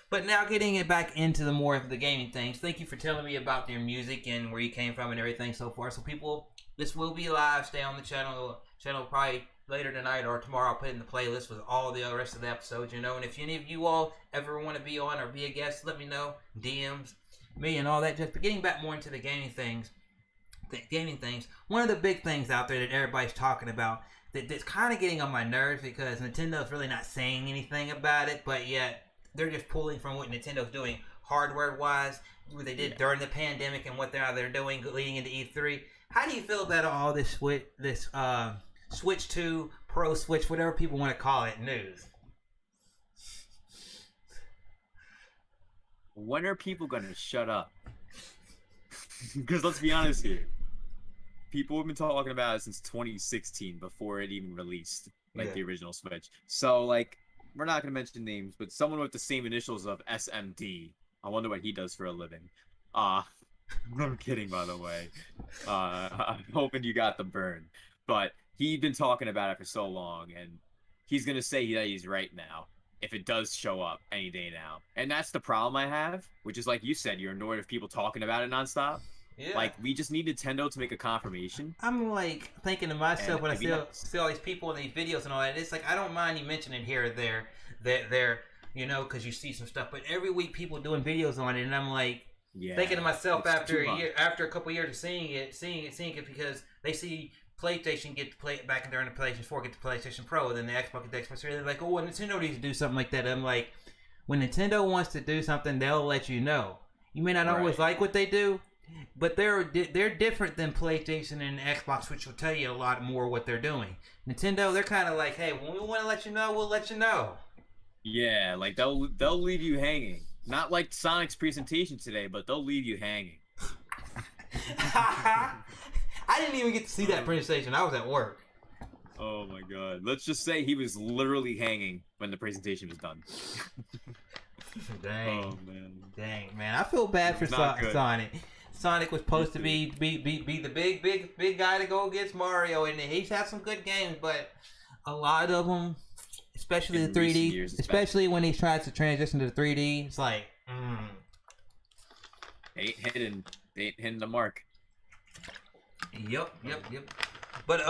But now getting it back into the more of the gaming things. Thank you for telling me about your music and where you came from and everything so far. So people, this will be live. Stay on the channel. Channel probably later tonight or tomorrow. I'll put it in the playlist with all the rest of the episodes. You know, and if any of you all ever want to be on or be a guest, let me know. DMs, me, and all that. Just getting back more into the gaming things. One of the big things out there that everybody's talking about that's kind of getting on my nerves because Nintendo's really not saying anything about it, but yet they're just pulling from what Nintendo's doing hardware-wise, what they did during the pandemic and what they're doing leading into E3. How do you feel about all this Switch 2, Pro Switch, whatever people want to call it, news? When are people going to shut up? Because let's be honest here. People have been talking about it since 2016 before it even released, like the original Switch. So, like, we're not going to mention names, but someone with the same initials of SMD. I wonder what he does for a living. I'm kidding, by the way. I'm hoping you got the burn. But he's been talking about it for so long, and he's going to say that he's right now, if it does show up any day now. And that's the problem I have, which is like you said, you're annoyed of people talking about it nonstop. Yeah. Like, we just need Nintendo to make a confirmation. I'm, like, thinking to myself when I see all these people in these videos and all that, it's like, I don't mind you mentioning here or there that they're, you know, because you see some stuff, but every week people doing videos on it, and I'm, like, thinking to myself after a couple years of seeing it, because they see PlayStation get to play it back during the PlayStation 4, get the PlayStation Pro, then the Xbox get the Xbox 3, they're like, oh, well, Nintendo needs to do something like that. I'm like, when Nintendo wants to do something, they'll let you know. You may not always like what they do, but they're different than PlayStation and Xbox, which will tell you a lot more what they're doing. Nintendo, they're kind of like, hey, when we want to let you know, we'll let you know. Yeah, like they'll leave you hanging. Not like Sonic's presentation today, but they'll leave you hanging. I didn't even get to see that presentation. I was at work. Oh my god. Let's just say he was literally hanging when the presentation was done. Dang. Oh man. Dang, man. I feel bad for Sonic. Sonic was supposed to be the big guy to go against Mario, and he's had some good games, but a lot of them, especially the 3D, especially when he tries to transition to the 3D, it's like, They ain't hitting the mark. Yep. But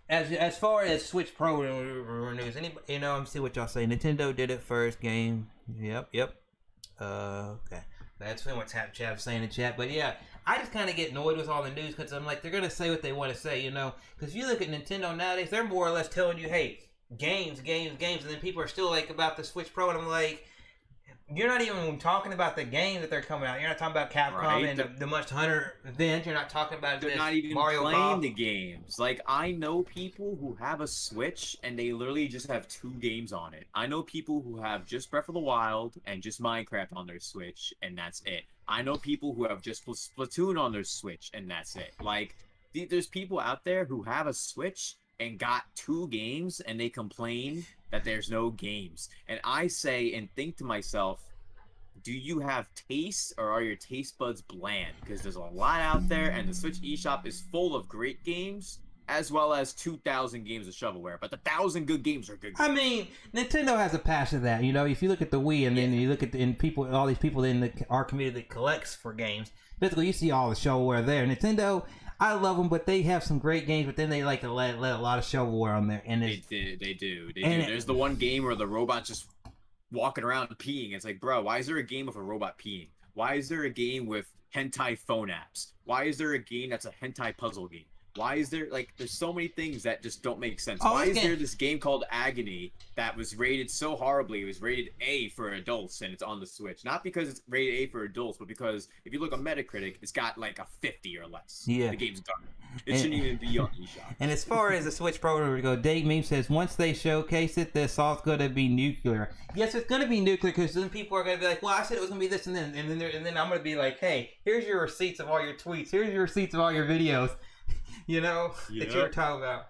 as far as Switch Pro news, anybody, you know, I'm see what y'all say. Nintendo did it first game. Yep. Okay. That's what chat was saying in chat. But yeah, I just kind of get annoyed with all the news because I'm like, they're gonna say what they want to say, you know. Because if you look at Nintendo nowadays, they're more or less telling you, hey, games, and then people are still like about the Switch Pro, and I'm like, you're not even talking about the game that they're coming out. You're not talking about Capcom and the Monster Hunter event. You're not talking about they're not even Mario playing the games. Like, I know people who have a Switch and they literally just have 2 games on it. I know people who have just Breath of the Wild and just Minecraft on their Switch, and that's it. I know people who have just Splatoon on their Switch, and that's it. Like, there's people out there who have a Switch and got 2 games, and they complain that there's no games. And I say and think to myself, do you have taste, or are your taste buds bland? Because there's a lot out there, and the Switch eShop is full of great games, as well as 2,000 games of shovelware. But the 1,000 good games are good games. I mean, Nintendo has a passion for that. You know, if you look at the Wii and then you look at all these people in our community that collects for games, basically you see all the shovelware there. Nintendo, I love them, but they have some great games, but then they like to let a lot of shovelware on there. And they do. There's the one game where the robot's just walking around peeing. It's like, bro, why is there a game of a robot peeing? Why is there a game with hentai phone apps? Why is there a game that's a hentai puzzle game? Why is there, like, there's so many things that just don't make sense. Why is there this game called Agony that was rated so horribly? It was rated A for adults, and it's on the Switch. Not because it's rated A for adults, but because if you look on Metacritic, it's got, like, a 50 or less. Yeah. The game's done. It shouldn't even be on eShop. And as far as the Switch program go, Dave Meme says, once they showcase it, the assault's going to be nuclear. Yes, it's going to be nuclear, because then people are going to be like, well, I said it was going to be this, and then I'm going to be like, hey, here's your receipts of all your tweets. Here's your receipts of all your videos. You know, that you were talking about.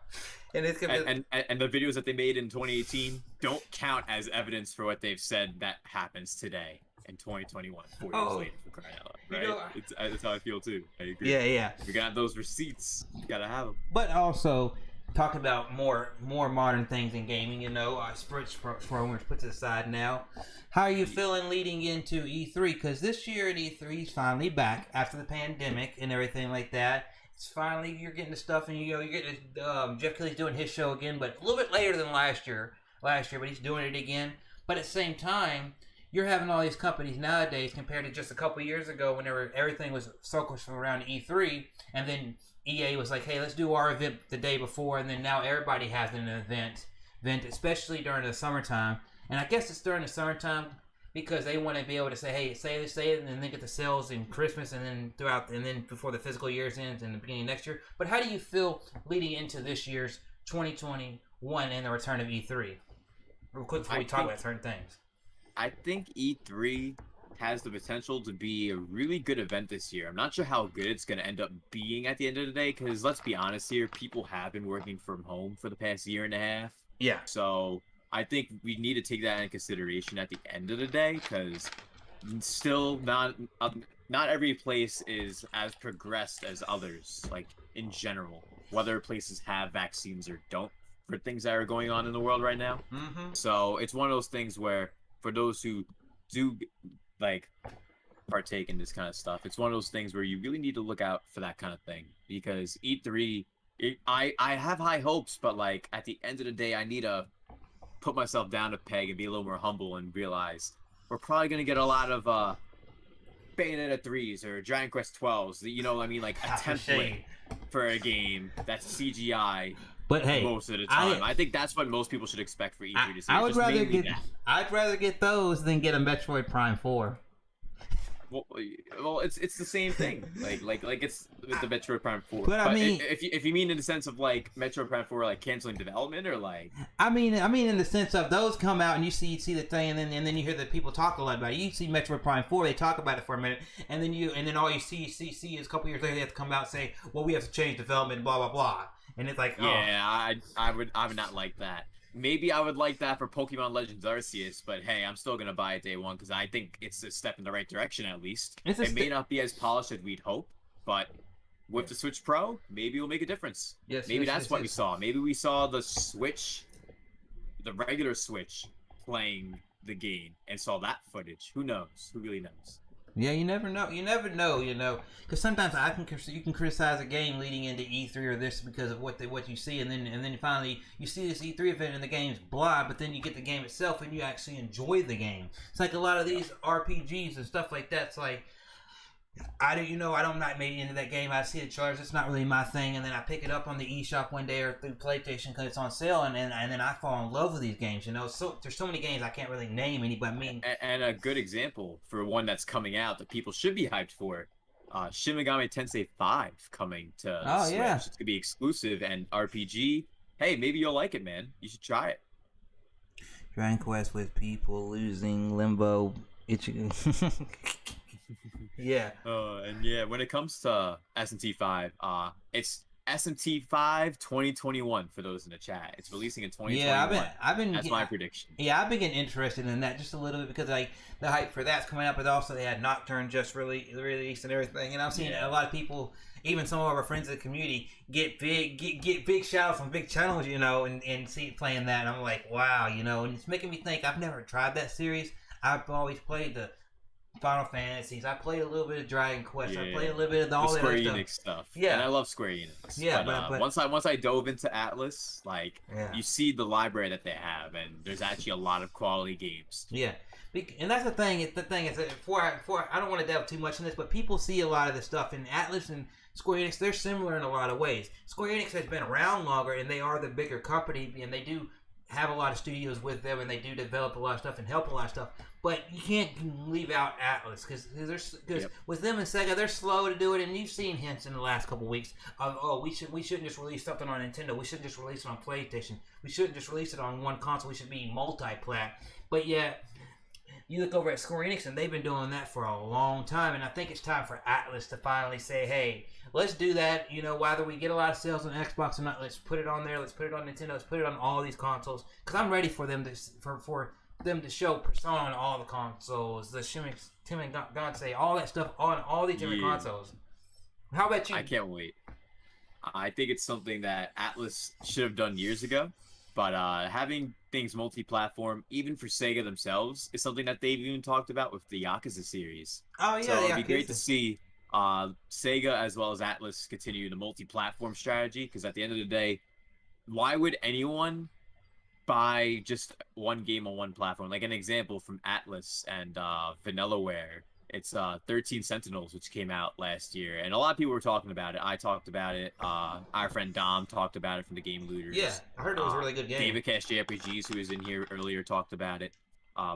And it's gonna be... and the videos that they made in 2018 don't count as evidence for what they've said that happens today in 2021, 4 years later, for crying out loud, right? You know, that's how I feel too. I agree. Yeah. We got those receipts. You gotta have them. But also, talking about more modern things in gaming, you know, sports programs put to the side now. How are you feeling leading into E3? Because this year at E3 is finally back after the pandemic and everything like that. It's finally, you're getting the stuff, and you're getting Jeff Keighley's doing his show again, but a little bit later than last year, but he's doing it again. But at the same time, you're having all these companies nowadays compared to just a couple years ago, whenever everything was focused around E3, and then EA was like, hey, let's do our event the day before, and then now everybody has an event, especially during the summertime. And I guess it's during the summertime because they want to be able to say, hey, say it, and then get the sales in Christmas, and then before the fiscal year's ends in the beginning of next year. But how do you feel leading into this year's 2021 and the return of E3? Real quick before we talk about certain things. I think E3 has the potential to be a really good event this year. I'm not sure how good it's going to end up being at the end of the day, because let's be honest here, people have been working from home for the past year and a half. Yeah. So I think we need to take that into consideration at the end of the day, because still not every place is as progressed as others, like in general, whether places have vaccines or don't for things that are going on in the world right now. Mm-hmm. So it's one of those things where for those who do like partake in this kind of stuff, it's one of those things where you really need to look out for that kind of thing, because E3, I have high hopes, but like at the end of the day, I need to put myself down a peg and be a little more humble and realize we're probably going to get a lot of Bayonetta 3s or Dragon Quest 12s, you know what I mean, like a template for a game that's CGI. But hey, most of the time, I think that's what most people should expect for E3 to see. I'd rather get those than get a Metroid Prime 4. Well, it's the same thing. Like it's with the Metroid Prime 4. But I mean, if you mean in the sense of like Metroid Prime 4 like canceling development, or like I mean in the sense of those come out and you see the thing, and then you hear the people talk a lot about it. You see Metroid Prime 4, they talk about it for a minute, and then all you see is a couple years later they have to come out and say, well, we have to change development, blah blah blah, and it's like, yeah, I would not like that. Maybe I would like that for Pokemon Legends Arceus, but hey, I'm still going to buy it day one because I think it's a step in the right direction at least. It may not be as polished as we'd hope, but with the Switch Pro, maybe it'll make a difference. Yes, maybe that's what we saw. Maybe we saw the Switch, the regular Switch, playing the game and saw that footage. Who knows? Who really knows? Yeah, you never know. You never know, you know. Because sometimes you can criticize a game leading into E3 or this because of what you see, and then finally you see this E3 event and the game's blah, but then you get the game itself and you actually enjoy the game. It's like a lot of these RPGs and stuff like that. It's like I'm not maybe into that game. I see the trailers, it's not really my thing, and then I pick it up on the eShop one day or through PlayStation because it's on sale, and then I fall in love with these games. You know, so there's so many games I can't really name any, but I mean. And a good example for one that's coming out that people should be hyped for, Shin Megami Tensei 5 coming to Switch. Yeah. It's gonna be exclusive and RPG. Hey, maybe you'll like it, man. You should try it. Dragon Quest with people losing Limbo. Yeah. And yeah, when it comes to SNT5, it's SMT5 2021 for those in the chat. It's releasing in 2021. Yeah, I've been. That's my prediction. Yeah, I've been getting interested in that just a little bit because like the hype for that's coming up, but also they had Nocturne just released and everything, and I'm seeing a lot of people, even some of our friends in the community, get big shout outs on big channels, you know, and see it playing that, and I'm like, wow, you know, and it's making me think. I've never tried that series. I've always played the Final Fantasies. I played a little bit of Dragon Quest. I played a little bit of all the that Square other Enix stuff. Yeah, and I love Square Enix. Yeah, but once I dove into Atlas, like you see the library that they have, and there's actually a lot of quality games. Yeah, and that's the thing. The thing is, before I don't want to delve too much in this, but people see a lot of this stuff in Atlas and Square Enix. They're similar in a lot of ways. Square Enix has been around longer, and they are the bigger company, and they do have a lot of studios with them, and they do develop a lot of stuff and help a lot of stuff. But you can't leave out Atlas because with them and Sega, they're slow to do it, and you've seen hints in the last couple weeks of we shouldn't just release something on Nintendo. We shouldn't just release it on PlayStation. We shouldn't just release it on one console. We should be multi-plat. But yet, you look over at Square Enix, and they've been doing that for a long time, and I think it's time for Atlas to finally say, hey, let's do that. You know, whether we get a lot of sales on Xbox or not, let's put it on there. Let's put it on Nintendo. Let's put it on all these consoles. Because I'm ready for them to for them to show Persona on all the consoles, the Tim and Gansei, all that stuff on all these different consoles. How about you? I can't wait. I think it's something that Atlas should have done years ago. But having things multi-platform, even for Sega themselves, is something that they've even talked about with the Yakuza series. Oh, yeah, so it'd be great to see Sega as well as Atlas continue the multi-platform strategy, because at the end of the day, why would anyone buy just one game on one platform? Like an example from Atlas and Vanillaware, it's 13 Sentinels, which came out last year, and a lot of people were talking about it. I talked about it. Our friend Dom talked about it from the Game Looters. Yeah, I heard it was a really good game. David Cash JRPGs, who was in here earlier, talked about it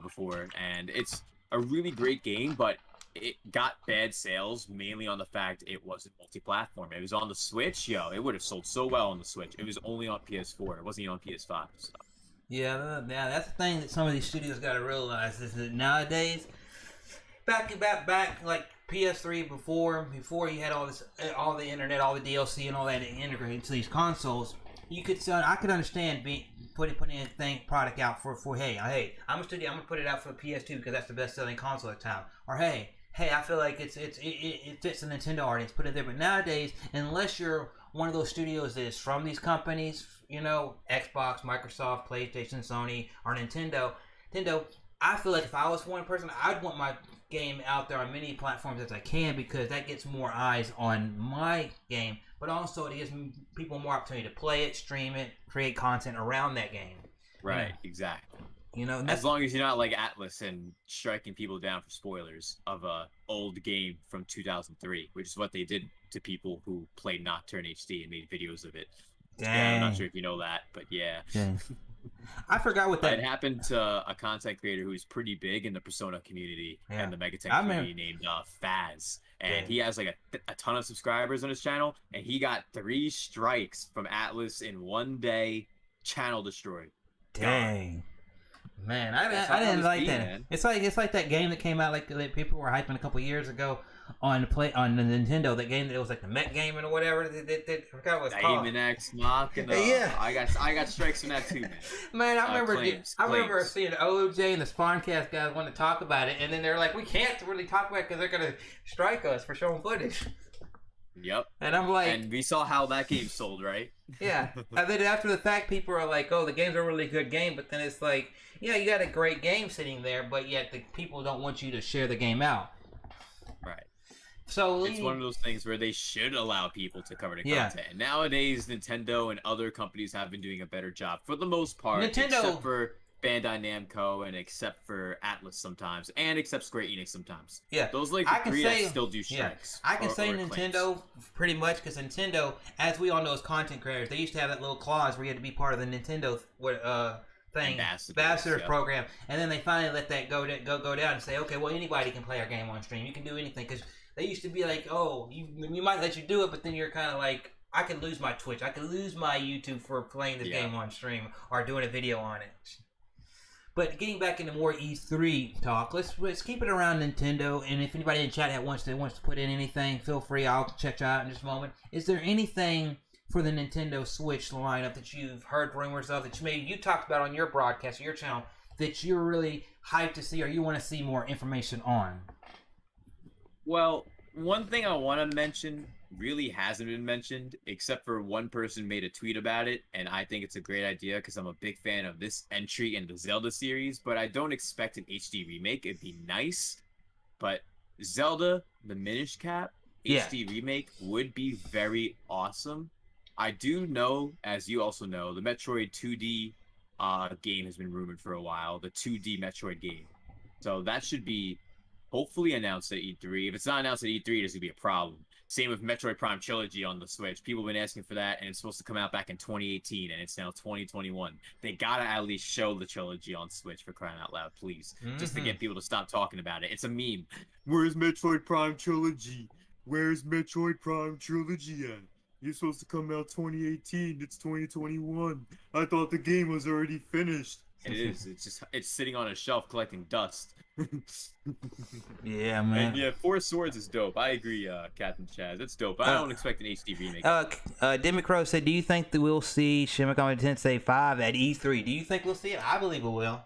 before, and it's a really great game, but it got bad sales mainly on the fact it wasn't multi-platform. It was on the Switch, it would have sold so well on the Switch. It was only on PS4. It wasn't even on PS5. So. Yeah, that's the thing that some of these studios got to realize is that nowadays, back like PS3 before you had all the internet, all the DLC and all that integrated into these consoles, I could understand putting a product out for hey, I'm a studio, I'm gonna put it out for the PS2 because that's the best selling console at the time, or hey, I feel like it fits the Nintendo audience, put it there. But nowadays, unless you're one of those studios that is from these companies, you know, Xbox, Microsoft, PlayStation, Sony, or Nintendo, I feel like if I was one person, I'd want my game out there on many platforms as I can, because that gets more eyes on my game, but also it gives people more opportunity to play it, stream it, create content around that game. Right, exactly. You know, as long as you're not like Atlas and striking people down for spoilers of a old game from 2003, which is what they did to people who played Nocturne HD and made videos of it. Dang. Yeah, I'm not sure if you know that, but yeah. Dang. I forgot what that... It happened to a content creator who's pretty big in the Persona community and the Megatech community named Faz. And he has like a ton of subscribers on his channel, and he got 3 strikes from Atlas in one day, channel destroyed. Dang. Man, I didn't like that. Man. It's like that game that came out like that people were hyping a couple years ago on the Nintendo. That game that was like the Met game or whatever. I forgot what it's called. Daemon X Machina. Yeah, I got strikes from that too, man. Man, I remember seeing OJ and the Spawncast guys want to talk about it, and then they're like, we can't really talk about it because they're gonna strike us for showing footage. Yep. And I'm like, and we saw how that game sold, right? Yeah. And then after the fact, people are like, oh, the game's a really good game, but then it's like, yeah, you got a great game sitting there, but yet the people don't want you to share the game out. Right. So it's one of those things where they should allow people to cover the content. And nowadays, Nintendo and other companies have been doing a better job for the most part, except for Bandai Namco and except for Atlas sometimes, and except Square Enix sometimes. Yeah, those like the three that still do strikes. I can say Nintendo pretty much, because Nintendo, as we all know as content creators, they used to have that little clause where you had to be part of the Nintendo thing, ambassador program, and then they finally let that go down and say, okay, well, anybody can play our game on stream. You can do anything, because they used to be like, oh, you might let you do it, but then you're kind of like, I could lose my Twitch, I could lose my YouTube for playing this game on stream or doing a video on it. But getting back into more E3 talk, let's keep it around Nintendo. And if anybody in chat wants to put in anything, feel free. I'll check you out in just a moment. Is there anything for the Nintendo Switch lineup that you've heard rumors of, that you talked about on your broadcast or your channel, that you're really hyped to see or you want to see more information on? Well, one thing I want to mention really hasn't been mentioned, except for one person made a tweet about it, and I think it's a great idea because I'm a big fan of this entry in the Zelda series, but I don't expect an HD remake. It'd be nice, but Zelda, the Minish Cap, HD remake would be very awesome. I do know, as you also know, the Metroid 2D game has been rumored for a while, the 2D Metroid game. So that should be hopefully announced at E3. If it's not announced at E3, there's going to be a problem. Same with Metroid Prime Trilogy on the Switch. People have been asking for that, and it's supposed to come out back in 2018, and it's now 2021. They gotta at least show the trilogy on Switch, for crying out loud, please. Just to get people to stop talking about it. It's a meme. Where's Metroid Prime Trilogy? Where's Metroid Prime Trilogy at? You're supposed to come out 2018. It's 2021. I thought the game was already finished. It is. It's sitting on a shelf collecting dust. Yeah, man. And yeah, Four Swords is dope. I agree, Captain Chaz. It's dope. I don't expect an HD remake. Demicro said, do you think that we'll see Shin Megami Tensei 5 at E3? Do you think we'll see it? I believe we will.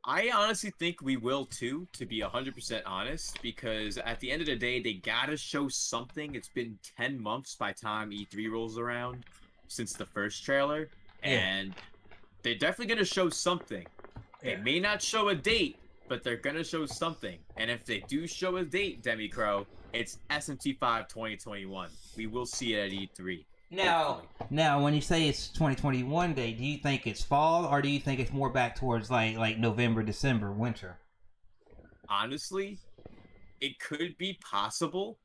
I honestly think we will too, to be 100% honest, because at the end of the day, they gotta show something. It's been 10 months by time E3 rolls around since the first trailer, and they're definitely gonna show something. They may not show a date, but they're gonna show something. And if they do show a date, Demicro, it's SMT5 2021. We will see it at E3. Now, when you say it's 2021 date, do you think it's fall or do you think it's more back towards like November, December, winter? Honestly, it could be possible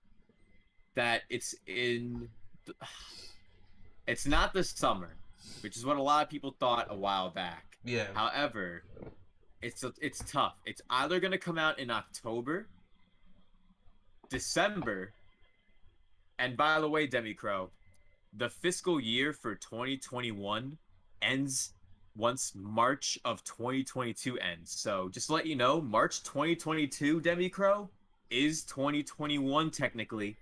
that it's not the summer, which is what a lot of people thought a while back. Yeah. However, it's tough. It's either gonna come out in October, December, and by the way, Demicro, the fiscal year for 2021 ends once March of 2022 ends. So just to let you know, March 2022, Demicro, is 2021 technically.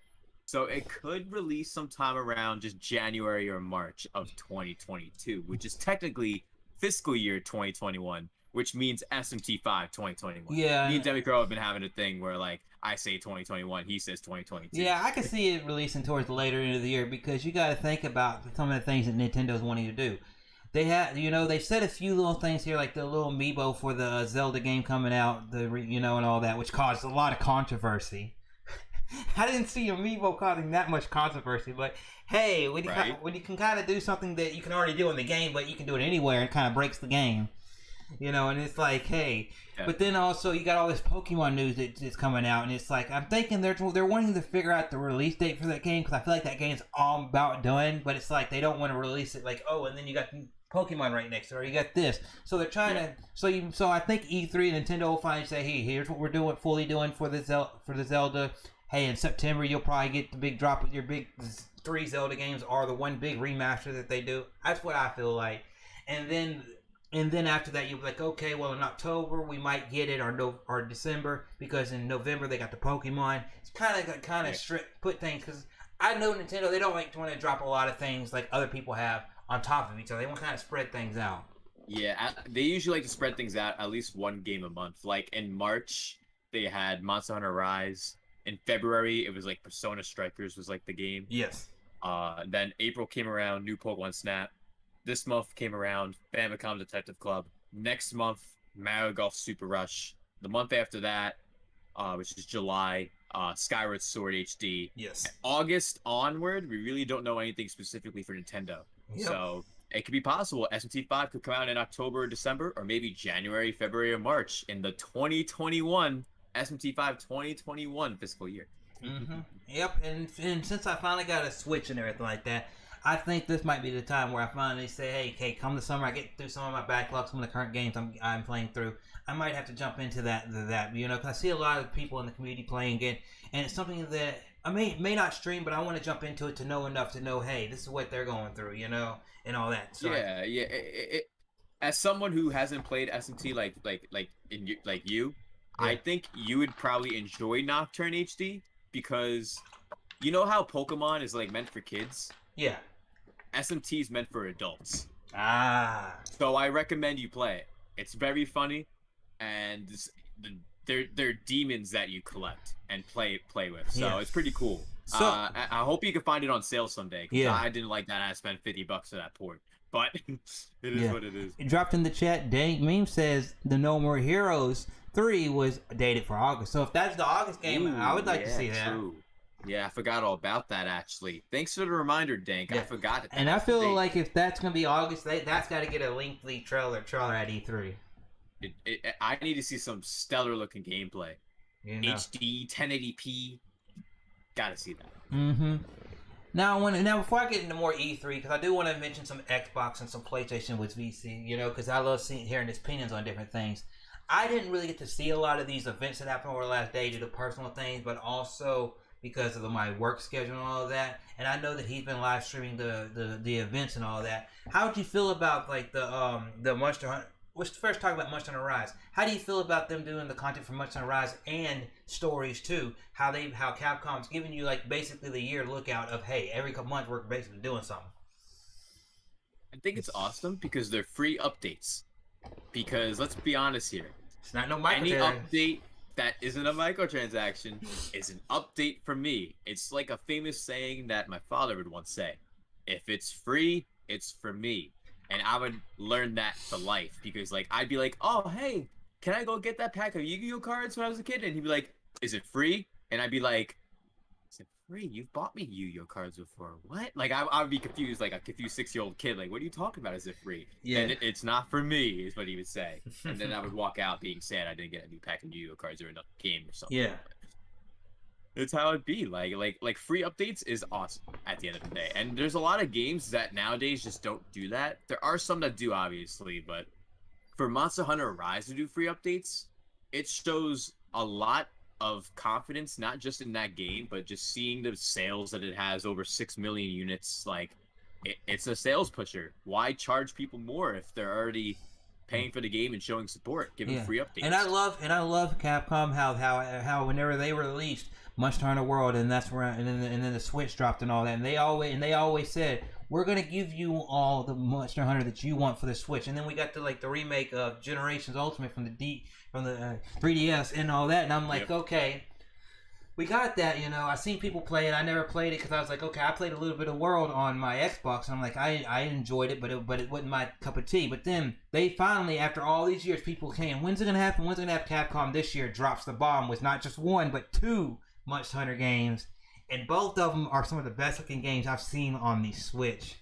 So it could release sometime around just January or March of 2022, which is technically fiscal year 2021, which means SMT5 2021. Yeah. Me and Demicro have been having a thing where, like, I say 2021, he says 2022. Yeah, I can see it releasing towards the later end of the year because you got to think about some of the things that Nintendo's wanting to do. They have, they've said a few little things here, like the little amiibo for the Zelda game coming out, and all that, which caused a lot of controversy. I didn't see amiibo causing that much controversy, but hey, when you can kind of do something that you can already do in the game, but you can do it anywhere, it kind of breaks the game. And it's like, hey, but then also you got all this Pokemon news that's coming out, and it's like, I'm thinking they're wanting to figure out the release date for that game, because I feel like that game's all about done, but it's like they don't want to release it like, and then you got Pokemon right next to it, or you got this, so they're trying to, so I think E3 and Nintendo will finally say, hey, here's what we're fully doing for the Zelda. Hey, in September you'll probably get the big drop with your big 3 Zelda games, or the one big remaster that they do. That's what I feel like, and then after that, you'll be like, okay, well, in October, we might get it, or December, because in November, they got the Pokemon. It's kind of strict, put things, because I know Nintendo, they don't like to want to drop a lot of things like other people have on top of each other. They want to kind of spread things out. Yeah, they usually like to spread things out at least one game a month. Like, in March, they had Monster Hunter Rise. In February, it was like Persona Strikers was like the game. Yes. Then April came around, new Pokemon Snap. This month came around, Famicom Detective Club. Next month, Mario Golf Super Rush. The month after that, which is July, Skyward Sword HD. Yes. August onward, we really don't know anything specifically for Nintendo. Yep. So it could be possible SMT5 could come out in October or December, or maybe January, February, or March in the 2021 SMT5 2021 fiscal year. Mm-hmm. Yep, and since I finally got a Switch and everything like that, I think this might be the time where I finally say, hey, come the summer, I get through some of my backlog, some of the current games I'm playing through. I might have to jump into that, because I see a lot of people in the community playing it, and it's something that I may not stream, but I want to jump into it to know enough to know, hey, this is what they're going through, and all that. So as someone who hasn't played SMT like you, I think you would probably enjoy Nocturne HD because you know how Pokemon is like meant for kids. Yeah. SMT is meant for adults. Ah. So I recommend you play it. It's very funny, and they're demons that you collect and play with. So it's pretty cool. So I hope you can find it on sale someday. Cause yeah, I didn't like that. I spent $50 for that port, but it is what it is. It dropped in the chat. Dank Meme says the No More Heroes 3 was dated for August. So if that's the August game, Ooh, I would like to see that. True. Yeah, I forgot all about that actually. Thanks for the reminder, Dank. I forgot it. And I feel like if that's gonna be August, that's got to get a lengthy trailer at E3. I need to see some stellar looking gameplay. You know. HD 1080p. Gotta see that. Mm-hmm. Now before I get into more E3, because I do want to mention some Xbox and some PlayStation with VC, you know, because I love hearing his opinions on different things. I didn't really get to see a lot of these events that happened over the last day due to personal things, but also because of my work schedule and all of that. And I know that he's been live streaming the events and all that. How would you feel about like the Monster Hunter? Let's first talk about Monster Hunter Rise. How do you feel about them doing the content for Monster Hunter Rise and stories too? How Capcom's giving you like basically the year lookout of, hey, every couple months we're basically doing something. I think it's awesome because they're free updates. Because let's be honest here, it's not no microtransaction. Any update that isn't a microtransaction is an update for me. It's like a famous saying that my father would once say: "If it's free, it's for me." And I would learn that to life because, like, I'd be like, "Oh, hey, can I go get that pack of Yu-Gi-Oh cards when I was a kid?" And he'd be like, "Is it free?" And I'd be like, "Is it free? You've bought me Yu-Gi-Oh cards before. What?" Like, I would be confused, like a confused 6-year-old kid. Like, what are you talking about? Is it free? Yeah. And it's not for me, is what he would say. And then I would walk out being sad I didn't get a new pack of Yu-Gi-Oh cards or another game or something. Yeah. It's how it'd be. Like free updates is awesome at the end of the day. And there's a lot of games that nowadays just don't do that. There are some that do, obviously, but for Monster Hunter Rise to do free updates, it shows a lot of confidence, not just in that game, but just seeing the sales that it has, over 6 million units. Like, it's a sales pusher. Why charge people more if they're already paying for the game and showing support, giving free updates? And I love Capcom how whenever they released Monster Hunter World, and that's where and then the Switch dropped and all that, and they always said, we're gonna give you all the Monster Hunter that you want for the Switch. And then we got the remake of Generations Ultimate from the 3DS and all that, and I'm like, okay, we got that. You know, I seen people play it. I never played it because I was like, okay, I played a little bit of World on my Xbox, and I'm like, I enjoyed it, but it wasn't my cup of tea. But then they finally, after all these years, people came, when's it gonna happen? When's it gonna happen? Capcom this year drops the bomb with not just one but 2 Monster Hunter games, and both of them are some of the best looking games I've seen on the Switch.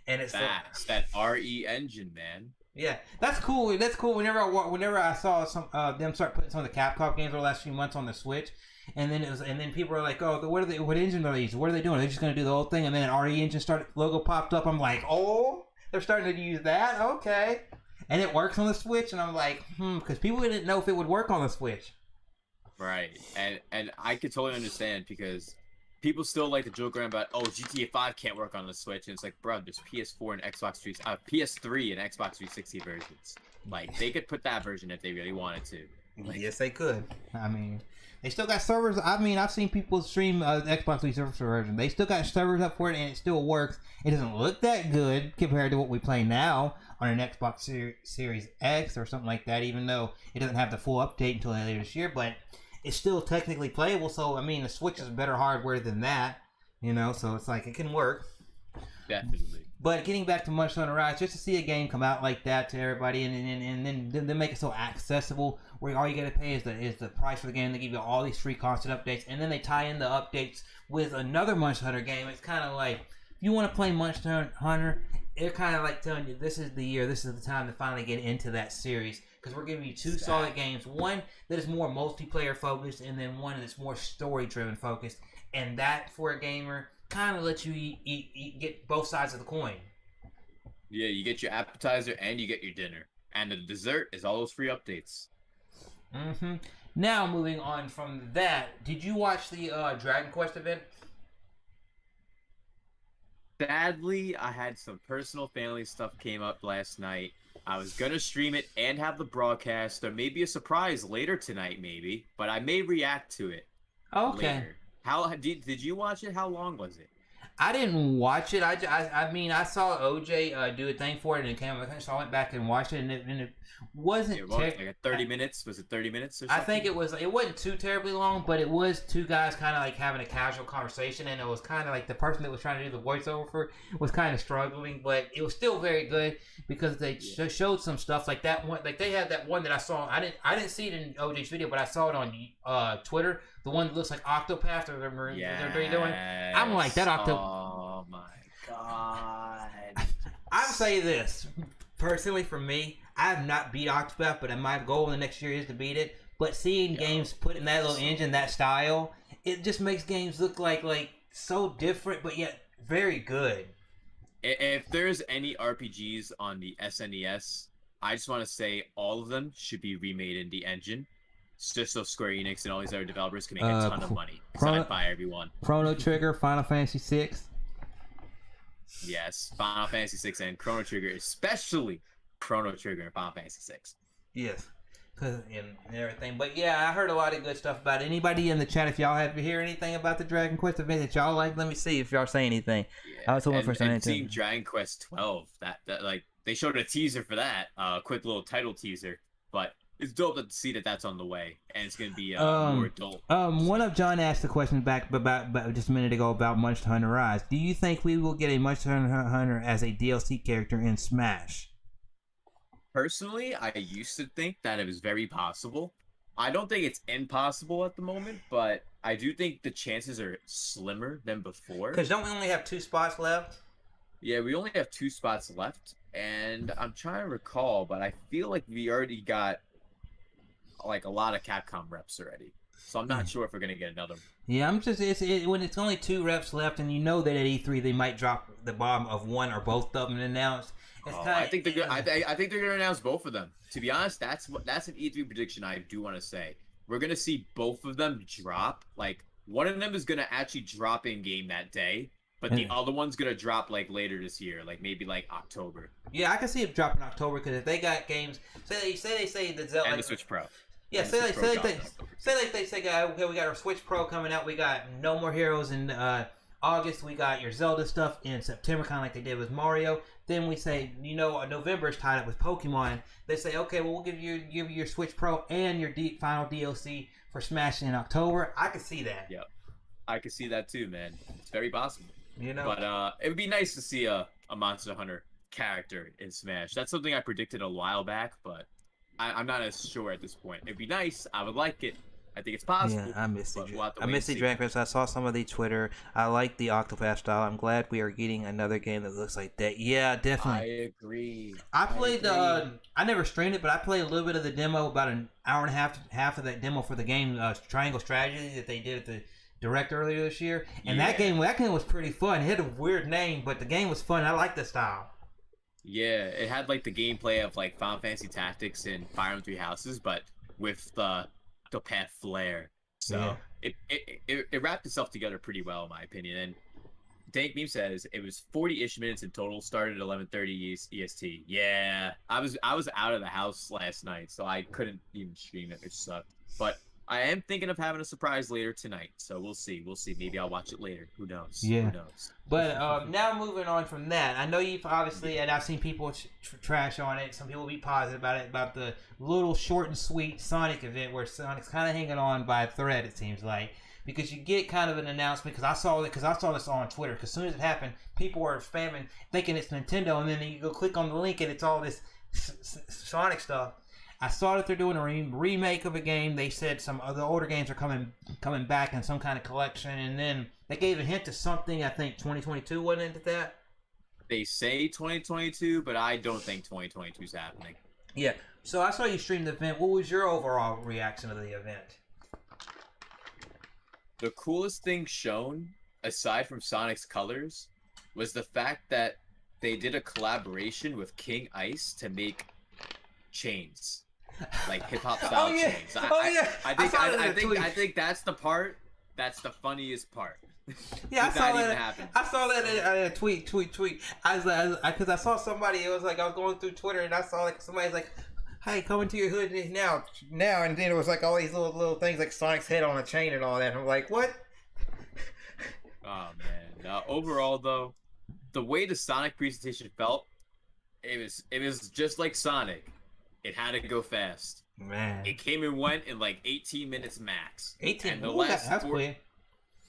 And it's that RE engine, man. Yeah, that's cool. That's cool. Whenever I saw some them start putting some of the Capcom games over the last few months on the Switch, and then people were like, "Oh, what engine are these? What are they doing? Are they just going to do the whole thing?" And then RE engine logo popped up. I'm like, "Oh, they're starting to use that. Okay," and it works on the Switch. And I'm like, because people didn't know if it would work on the Switch. Right, and I could totally understand because people still like to joke around about, oh, GTA 5 can't work on the Switch, and it's like, bro, there's PS4 and PS3 and Xbox 360 versions. Like, they could put that version if they really wanted to. Like, yes, they could. I mean, they still got servers. I mean, I've seen people stream Xbox 360 version. They still got servers up for it, and it still works. It doesn't look that good compared to what we play now on an Xbox Series X or something like that, even though it doesn't have the full update until later this year, but it's still technically playable. So I mean, the Switch is better hardware than that, you know. So it's like it can work. Definitely. But getting back to Monster Hunter Rise, just to see a game come out like that to everybody, and then make it so accessible, where all you gotta pay is the price for the game. They give you all these free constant updates, and then they tie in the updates with another Monster Hunter game. It's kind of like, if you want to play Monster Hunter, they're kind of like telling you, this is the year, this is the time to finally get into that series. Because we're giving you 2 solid games. One that is more multiplayer focused, and then one that's more story driven focused. And that, for a gamer, kind of lets you get both sides of the coin. Yeah, you get your appetizer and you get your dinner. And the dessert is all those free updates. Mm-hmm. Now, moving on from that, did you watch the Dragon Quest event? Sadly, I had some personal family stuff came up last night. I was gonna stream it and have the broadcast. There may be a surprise later tonight, maybe, but I may react to it. Okay. Later. How did you watch it? How long was it? I didn't watch it. I mean, I saw OJ do a thing for it, and it came. So I went back and watched it, and it wasn't. It was like 30 minutes. Was it 30 minutes or something? I think it was. It wasn't too terribly long, but it was two guys kind of like having a casual conversation, and it was kind of like the person that was trying to do the voiceover for was kind of struggling, but it was still very good because they showed some stuff like that one. Like they had that one that I saw. I didn't see it in OJ's video, but I saw it on Twitter. The one that looks like Octopath or they're doing. I'm like that Octopath. Oh my god! I'll say this personally for me. I have not beat Octopath, but my goal in the next year is to beat it. But seeing games put in that little engine, that style, it just makes games look like so different, but yet very good. If there's any RPGs on the SNES, I just want to say all of them should be remade in the engine, just so Square Enix and all these other developers can make a ton of money. So I'd buy every one. Chrono Trigger, Final Fantasy VI. Yes, Final Fantasy VI and Chrono Trigger, especially Chrono Trigger and Final Fantasy VI. Yes, and everything. But yeah, I heard a lot of good stuff about it. Anybody in the chat, if y'all hear anything about the Dragon Quest event that y'all like, let me see if y'all say anything. Yeah, I was hoping for something. Seeing Dragon Quest 12, that like they showed a teaser for that, quick little title teaser, but it's dope to see that that's on the way, and it's gonna be more adult. One of John asked a question back about just a minute ago about Monster Hunter Rise. Do you think we will get a Monster Hunter as a DLC character in Smash? Personally, I used to think that it was very possible. I don't think it's impossible at the moment, but I do think the chances are slimmer than before. Because don't we only have 2 spots left? Yeah, we only have 2 spots left, and I'm trying to recall, but I feel like we already got like a lot of Capcom reps already. So I'm not sure if we're gonna get another one. Yeah, I'm just when it's only 2 reps left, and you know that at E3 they might drop the bomb of one or both of them announced. I think they're I think they're gonna announce both of them. To be honest, that's an E3 prediction I do want to say. We're gonna see both of them drop. Like one of them is gonna actually drop in game that day, but the other one's gonna drop like later this year, like maybe like October. Yeah, I can see it dropping in October because if they got games, say the Zelda and the Switch Pro. Yeah, say they say, okay, we got our Switch Pro coming out. We got No More Heroes in August. We got your Zelda stuff in September, kind of like they did with Mario. Then we say, November is tied up with Pokemon. They say, okay, well, we'll give you your Switch Pro and your final DLC for Smash in October. I could see that. Yep, I could see that too, man. It's very possible. But it would be nice to see a Monster Hunter character in Smash. That's something I predicted a while back, but I'm not as sure at this point. It'd be nice. I would like it. I think it's possible. Yeah, I miss the Dragon Quest. I saw some of the Twitter. I like the Octopath style. I'm glad we are getting another game that looks like that. Yeah, definitely. I agree. I played I never streamed it, but I played a little bit of the demo, about an hour and a half of that demo for the game Triangle Strategy that they did at the Direct earlier this year. And that game was pretty fun. It had a weird name, but the game was fun. I like the style. Yeah, it had like the gameplay of like Final Fantasy Tactics and Fire Emblem Three Houses, but with the path flair. So it wrapped itself together pretty well, in my opinion. And Dank Meme says it was 40-ish minutes in total. Started at 11:30 EST. Yeah, I was out of the house last night, so I couldn't even stream it. It sucked. But I am thinking of having a surprise later tonight, so we'll see. Maybe I'll watch it later. Who knows? Yeah. Who knows? But now moving on from that, I know you've obviously, and I've seen people trash on it. Some people be positive about it, about the little short and sweet Sonic event where Sonic's kind of hanging on by a thread. It seems like, because you get kind of an announcement. Because I saw this on Twitter. Because as soon as it happened, people were spamming, thinking it's Nintendo, and then you go click on the link and it's all this Sonic stuff. I saw that they're doing a remake of a game. They said some of the older games are coming back in some kind of collection, and then they gave a hint to something. I think 2022 wasn't it that? They say 2022, but I don't think 2022 is happening. Yeah. So I saw you stream the event. What was your overall reaction to the event? The coolest thing shown, aside from Sonic's colors, was the fact that they did a collaboration with King Ice to make chains. Like hip hop style chains. I think that's the part. That's the funniest part. Yeah, I saw that in a tweet. I was like, because I saw somebody. It was like I was going through Twitter and I saw like somebody's like, "Hey, coming to your hood now," and then it was like all these little things like Sonic's head on a chain and all that. And I'm like, what? Oh man, Overall, though, the way the Sonic presentation felt, it was just like Sonic. It had to go fast. Man, It came and went in like 18 minutes max. 18. And the Ooh, last that's four, quick.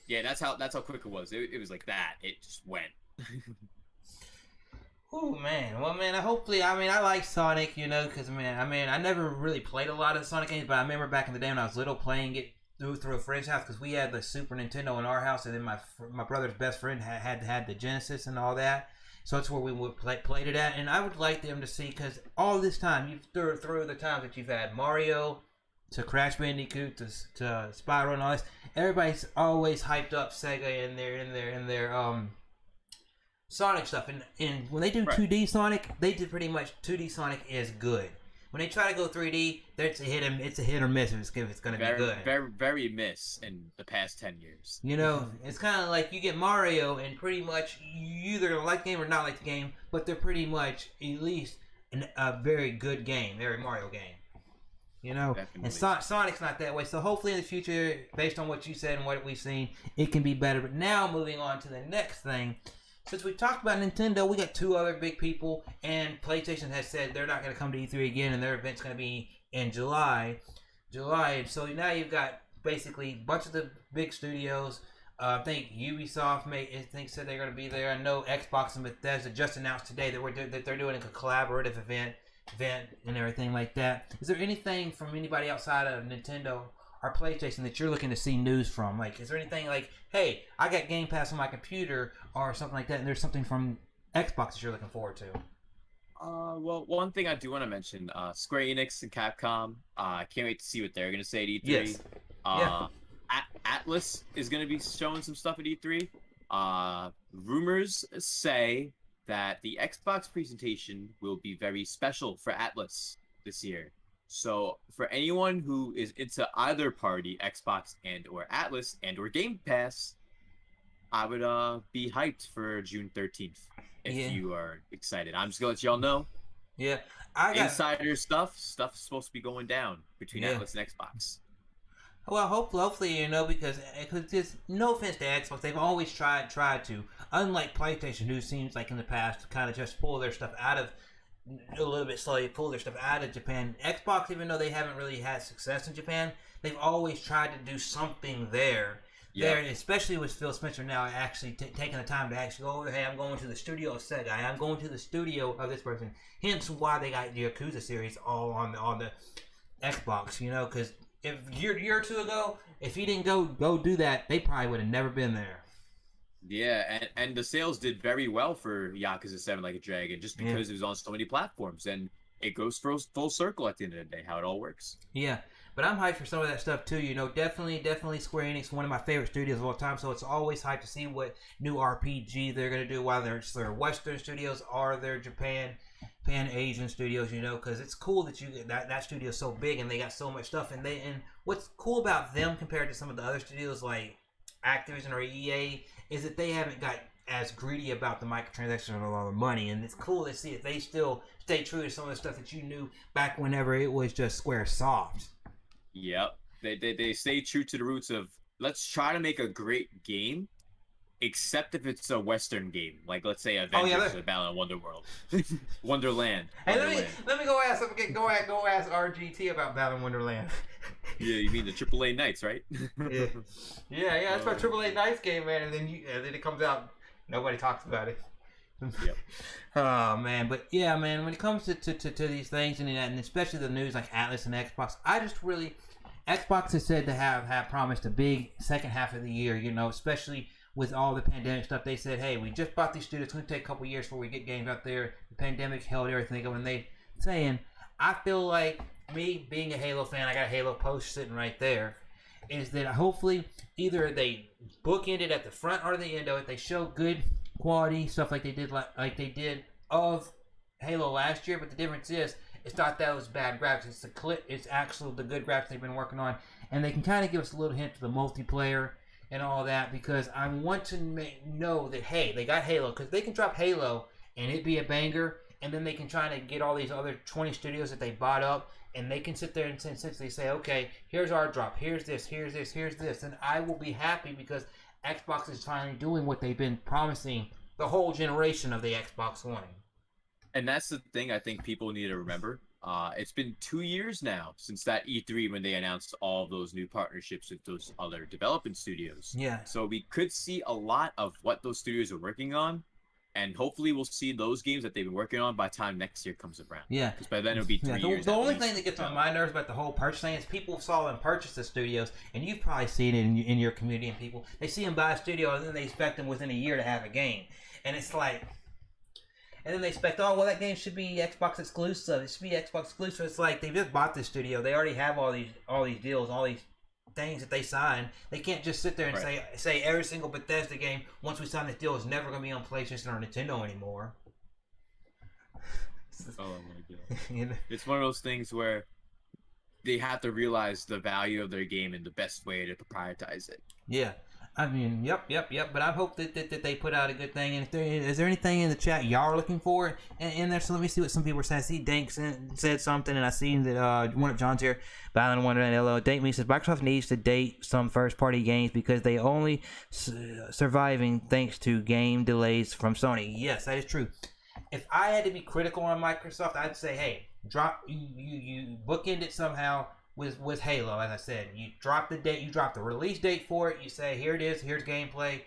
yeah, that's how quick it was. It was like that. It just went. Oh man, well man, I like Sonic, because I never really played a lot of Sonic games, but I remember back in the day when I was little playing it through a friend's house because we had the Super Nintendo in our house, and then my brother's best friend had the Genesis and all that, so that's where we would played it at, and I would like them to see because all this time you've through the times that you've had Mario to Crash Bandicoot to Spyro and all this, everybody's always hyped up Sega in their Sonic stuff, and when they do 2D Sonic, they do pretty much 2D Sonic is good. When they try to go 3D, it's a hit or miss if it's going to be good. Very, very miss in the past 10 years. It's kind of like you get Mario, and pretty much you either like the game or not like the game, but they're pretty much at least a very good game, very Mario game. Definitely. And Sonic's not that way. So hopefully in the future, based on what you said and what we've seen, it can be better. But now moving on to the next thing. Since we talked about Nintendo, we got two other big people, and PlayStation has said they're not going to come to E3 again, and their event's going to be in July. And so now you've got basically a bunch of the big studios. I think Ubisoft said they're going to be there. I know Xbox and Bethesda just announced today that they're doing a collaborative event and everything like that. Is there anything from anybody outside of Nintendo or PlayStation that you're looking to see news from? Like, is there anything like, hey, I got Game Pass on my computer or something like that, and there's something from Xbox that you're looking forward to? Well, one thing I do want to mention, Square Enix and Capcom, I can't wait to see what they're going to say at E3. Yes. Atlas is going to be showing some stuff at E3. Rumors say that the Xbox presentation will be very special for Atlas this year. So for anyone who is into either party, Xbox and or Atlas and or Game Pass, I would be hyped for June 13th if you are excited. I'm just gonna let y'all know. Yeah, insider stuff's supposed to be going down between Atlas and Xbox. Well, hopefully, because just no offense to Xbox, they've always tried to, unlike PlayStation, who seems like in the past to kind of just pull their stuff out of a little bit slowly, pull their stuff out of Japan. Xbox, even though they haven't really had success in Japan, they've always tried to do something there. There, especially with Phil Spencer now actually taking the time to actually go, hey, I'm going to the studio of Sega, I'm going to the studio of this person. Hence why they got the Yakuza series all on the Xbox, because if a year or two ago, if he didn't go do that, they probably would have never been there. Yeah, and the sales did very well for Yakuza 7 Like a Dragon just because it was on so many platforms, and it goes full circle at the end of the day, how it all works. Yeah, but I'm hyped for some of that stuff too. Definitely Square Enix, one of my favorite studios of all time, so it's always hyped to see what new RPG they're going to do, whether it's their Western studios or their Japan Asian studios, because it's cool that that studio's so big and they got so much stuff, and what's cool about them compared to some of the other studios like Activision or EA is that they haven't got as greedy about the microtransactions and all the money, and it's cool to see that they still stay true to some of the stuff that you knew back whenever it was just Squaresoft. Yep, they stay true to the roots of let's try to make a great game, except if it's a Western game, like let's say Avengers or Battle in Wonderworld, Wonderland. Hey, let me go ask RGT about Battle in Wonderland. Yeah, you mean the AAA Knights, right? yeah. That's my AAA Knights game, man. And then it comes out, nobody talks about it. Yep. Oh man, but yeah, man. When it comes to these things and especially the news like Atlas and Xbox, Xbox has said to have promised a big second half of the year. Especially with all the pandemic stuff, they said, hey, we just bought these studios. It's going to take a couple years before we get games out there. The pandemic held everything up, and they saying, I feel like me being a Halo fan, I got a Halo post sitting right there, is that hopefully either they bookend it at the front or the end of it. They show good quality stuff like they did of Halo last year, but the difference is it's not that it was bad graphics. It's actually the good graphics they've been working on, and they can kind of give us a little hint to the multiplayer and all that, because I want to know that, hey, they got Halo, because they can drop Halo and it be a banger, and then they can try to get all these other 20 studios that they bought up, and they can sit there and essentially say, okay, here's our drop, here's this, and I will be happy because Xbox is finally doing what they've been promising the whole generation of the Xbox One. And that's the thing I think people need to remember. It's been 2 years now since that E3 when they announced all of those new partnerships with those other development studios. Yeah. So we could see a lot of what those studios are working on, and hopefully we'll see those games that they've been working on by the time next year comes around. Yeah. Because by then it'll be 3 years. The only thing that gets on my nerves about the whole purchase thing is people saw them purchase the studios, and you've probably seen it in your community, and people, they see them buy a studio, and then they expect them within a year to have a game. And it's like... And then they expect, oh, well, that game should be Xbox exclusive. It should be Xbox exclusive. It's like they just bought this studio. They already have all these deals, all these things that they signed. They can't just sit there and say every single Bethesda game, once we sign this deal, is never going to be on PlayStation or Nintendo anymore. Oh my god! It's one of those things where they have to realize the value of their game and the best way to proprietize it. Yeah. I mean, yep. But I hope that they put out a good thing. And is there anything in the chat y'all are looking for in there? So let me see what some people are saying. I see Dank said something, and I see that one of John's here. Battling Wonderland LO. Dank me says Microsoft needs to date some first-party games because they only surviving thanks to game delays from Sony. Yes, that is true. If I had to be critical on Microsoft, I'd say, hey, drop you bookend it somehow. With Halo, as I said, you drop the date, you drop the release date for it, you say, here it is, here's gameplay,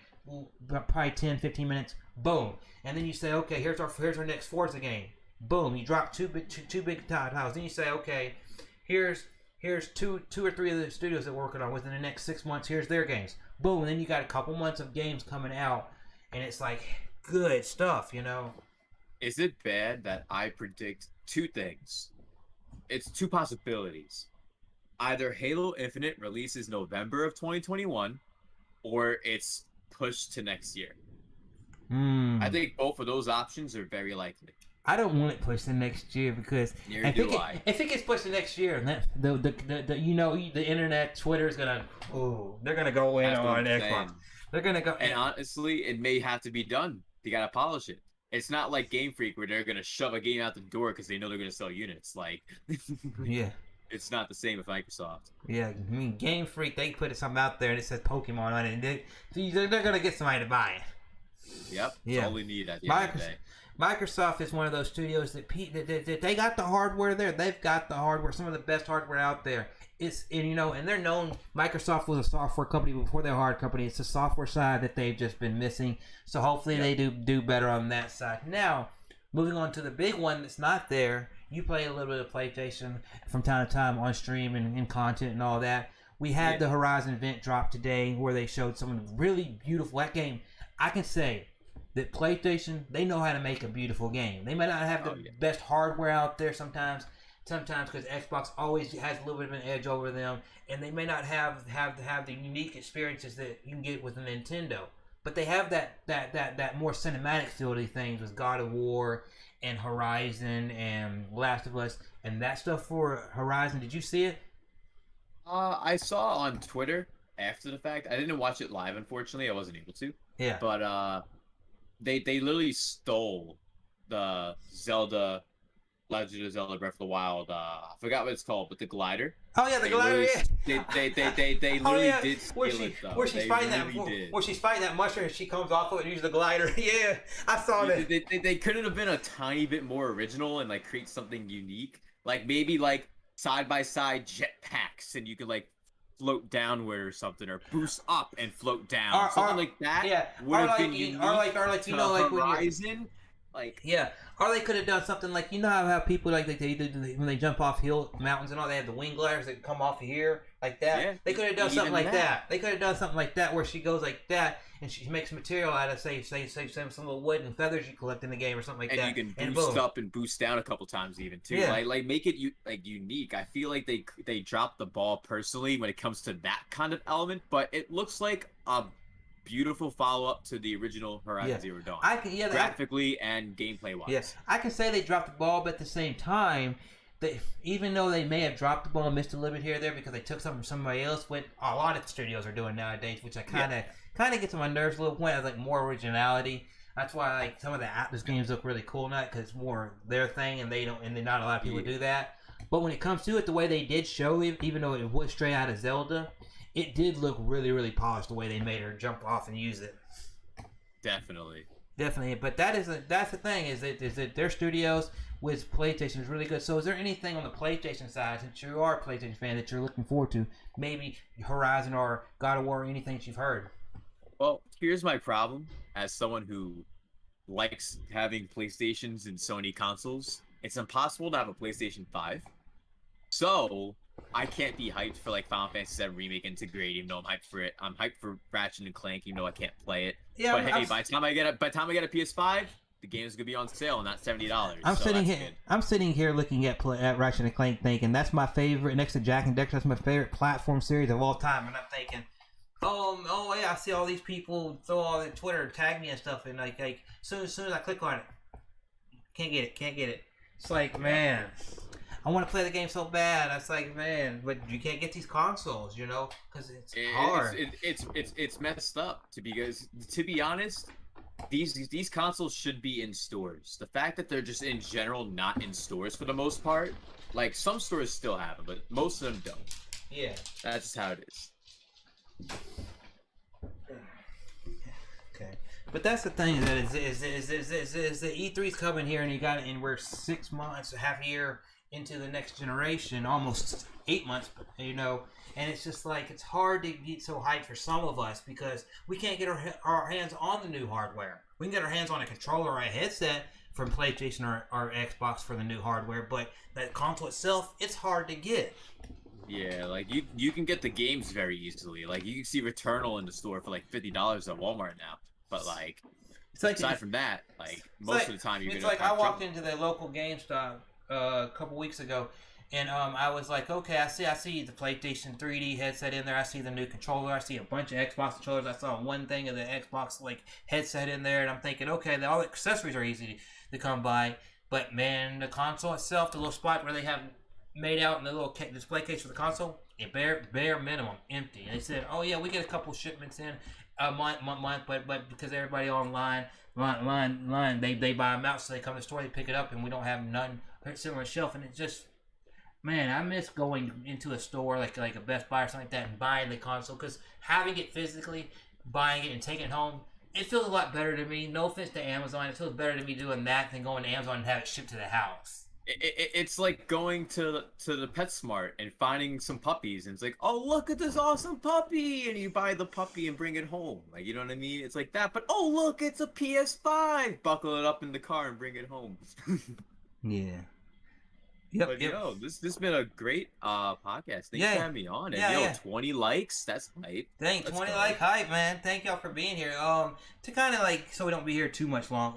probably 10, 15 minutes, boom. And then you say, okay, here's our next Forza game. Boom, you drop two big titles. Then you say, okay, here's two or three of the studios that we're working on within the next 6 months, here's their games. Boom, and then you got a couple months of games coming out, and it's like, good stuff, you know? Is it bad that I predict two things? It's two possibilities. Either Halo Infinite releases November of 2021, or it's pushed to next year. I think both of those options are very likely. I don't want it pushed to next year because if it gets pushed to next year, the internet, Twitter's gonna they're gonna go in on Xbox. They're gonna go. And honestly, it may have to be done. They gotta polish it. It's not like Game Freak where they're gonna shove a game out the door because they know they're gonna sell units. Like, yeah. It's not the same with Microsoft. Yeah, I mean, Game Freak, they put something out there and it says Pokemon on it, and they're going to get somebody to buy it. Yep, that's all we need at the end of the day. Microsoft is one of those studios that they got the hardware there. They've got the hardware, some of the best hardware out there. And they're known, Microsoft was a software company before they're a hard company. It's the software side that they've just been missing. So hopefully they do better on that side. Now, moving on to the big one that's not there. You play a little bit of PlayStation from time to time on stream and content and all that. We had the Horizon event drop today where they showed some really beautiful that game. I can say that PlayStation, they know how to make a beautiful game. They might not have the best hardware out there sometimes because Xbox always has a little bit of an edge over them, and they may not have the unique experiences that you can get with a Nintendo. But they have that more cinematic fieldy things with God of War and Horizon and Last of Us and that stuff for Horizon. Did you see it? I saw on Twitter after the fact. I didn't watch it live, unfortunately. I wasn't able to. Yeah. But they literally stole the Zelda Legend of Zelda Breath of the Wild. I forgot what it's called, but the glider. Oh yeah, the glider. They literally did steal it though. Where she's fighting that mushroom, and she comes off of it and uses the glider. Yeah, I saw that. They couldn't have been a tiny bit more original and like create something unique. Like maybe like side by side jetpacks, and you could like float downward or something, or boost up and float down, something like that. Yeah, would have been unique. Or like Horizon. Or they could have done something like, you know how people like when they jump off mountains and all, they have the wing gliders that come off of here like that. Yeah, they could have done something like that. They could have done something like that where she goes like that and she makes material out of say some of the wood and feathers you collect in the game or something like that. And you can boost up and boost down a couple times even too. Yeah. Like make it unique. I feel like they dropped the ball personally when it comes to that kind of element, but it looks like a beautiful follow-up to the original Horizon Zero Dawn. Graphically and gameplay-wise. Yes, I can say they dropped the ball, but at the same time, even though they may have dropped the ball and missed a little bit here or there because they took something from somebody else, what a lot of studios are doing nowadays, which I kind of gets on my nerves a little point. I like more originality. That's why like some of the Atlas games look really cool now because it's more their thing, and not a lot of people do that. But when it comes to it, the way they did show it, even though it was straight out of Zelda, it did look really, really polished the way they made her jump off and use it. Definitely. Definitely, but that's the thing is that their studios with PlayStation is really good. So, is there anything on the PlayStation side, since you are a PlayStation fan, that you're looking forward to? Maybe Horizon or God of War, or anything that you've heard? Well, here's my problem as someone who likes having PlayStations and Sony consoles. It's impossible to have a PlayStation 5. So, I can't be hyped for like Final Fantasy VII Remake Integrate, even though I'm hyped for it. I'm hyped for Ratchet and Clank, even though I can't play it. Yeah, but hey, by the time I get a PS5, the game is gonna be on sale, and that's $70. I'm sitting here looking at Ratchet and Clank, thinking that's my favorite next to Jack and Dexter. That's my favorite platform series of all time, and I'm thinking, oh yeah, I see all these people throw all the Twitter tag me and stuff, and like soon as I click on it, can't get it. It's like, man, I want to play the game so bad. It's like, man, but you can't get these consoles, because it's hard. It's messed up to be honest. These consoles should be in stores. The fact that they're just in general not in stores for the most part, like some stores still have them, but most of them don't. Yeah, that's just how it is. Okay, but that's the thing that is the E3's coming here, and we're 6 months, half a year into the next generation, almost 8 months, and it's just like it's hard to get so hyped for some of us because we can't get our hands on the new hardware. We can get our hands on a controller or a headset from PlayStation or Xbox for the new hardware, but that console itself, it's hard to get. Yeah, like you can get the games very easily. Like you can see Returnal in the store for like $50 at Walmart now. But like, aside from that, like most of the time you're gonna. It's like I walked into the local GameStop a couple weeks ago, and I was like, okay, I see the PlayStation 3D headset in there. I see the new controller. I see a bunch of Xbox controllers. I saw one thing of the Xbox like headset in there, and I'm thinking, okay, all the accessories are easy to come by, but man, the console itself, the little spot where they have made out in the little display case for the console, it bare minimum empty. And they said, oh yeah, we get a couple shipments in a month, but because everybody online, they buy them out, so they come to the store, they pick it up, and we don't have none sitting on the shelf. And it's just, man, I miss going into a store like a Best Buy or something like that and buying the console, because having it physically, buying it and taking it home, it feels a lot better to me. No offense to Amazon, it feels better to me doing that than going to Amazon and have it shipped to the house. It's like going to the PetSmart and finding some puppies, and it's like, oh, look at this awesome puppy, and you buy the puppy and bring it home. Like, you know what I mean? It's like that, but oh, look, it's a PS5. Buckle it up in the car and bring it home. Yeah. Yep. Yo, this has been a great podcast. Thanks for having me on. And 20 likes, that's hype. Dang, 20 like hype, man. Thank y'all for being here. To kind of like, so we don't be here too much long,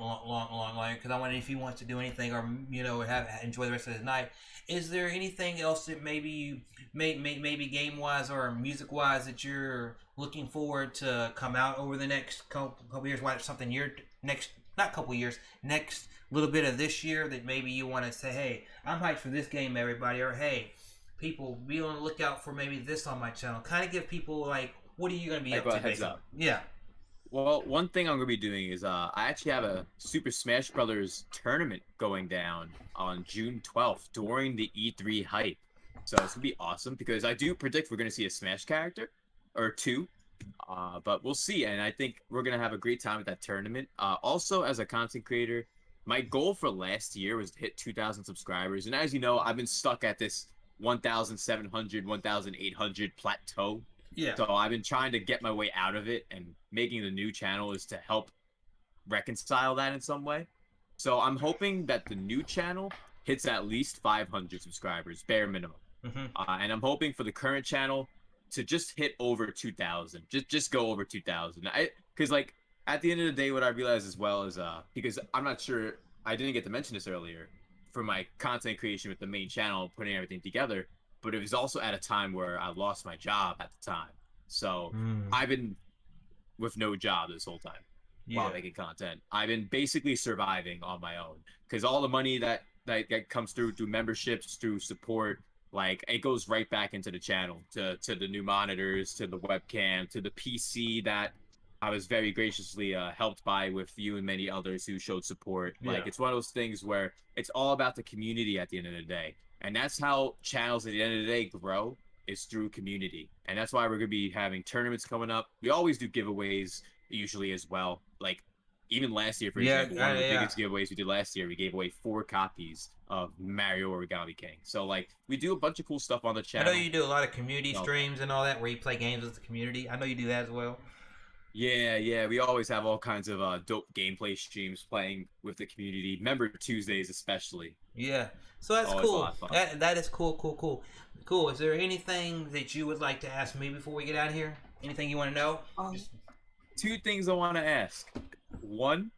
because I wonder if he wants to do anything or enjoy the rest of his night. Is there anything else that maybe game wise or music wise that you're looking forward to come out over the next couple years? Why something next little bit of this year that maybe you want to say, hey, I'm hyped for this game, everybody, or hey, people, be on the lookout for maybe this on my channel. Kind of give people like, what are you going to be up to? Heads up. Yeah. Well, one thing I'm going to be doing is I actually have a Super Smash Brothers tournament going down on June 12th during the E3 hype. So it's going to be awesome because I do predict we're going to see a Smash character or two. But we'll see, and I think we're going to have a great time at that tournament. Also, as a content creator, my goal for last year was to hit 2,000 subscribers. And as you know, I've been stuck at this 1,700, 1,800 plateau. Yeah. So I've been trying to get my way out of it, and making the new channel is to help reconcile that in some way. So I'm hoping that the new channel hits at least 500 subscribers, bare minimum. Mm-hmm. And I'm hoping for the current channel to just hit over 2,000. Just go over 2,000. Because like, at the end of the day, what I realized as well is, because I'm not sure, I didn't get to mention this earlier, for my content creation with the main channel, putting everything together, but it was also at a time where I lost my job at the time. So I've been with no job this whole time while making content. I've been basically surviving on my own, because all the money that comes through memberships, through support, like it goes right back into the channel, to the new monitors, to the webcam, to the PC that I was very graciously helped by with you and many others who showed support. Yeah. Like, it's one of those things where it's all about the community at the end of the day. And that's how channels at the end of the day grow. is through community, and that's why we're gonna be having tournaments coming up. We always do giveaways usually as well. Like even last year, for example, one of the biggest giveaways we did last year, we gave away 4 copies of Mario Origami King. So like we do a bunch of cool stuff on the channel. I know you do a lot of community streams and all that where you play games with the community. I know you do that as well. Yeah, we always have all kinds of dope gameplay streams playing with the community. Member Tuesdays especially. Yeah, so that's always cool. That is cool. Is there anything that you would like to ask me before we get out of here? Anything you want to know? 2 things I want to ask. 1,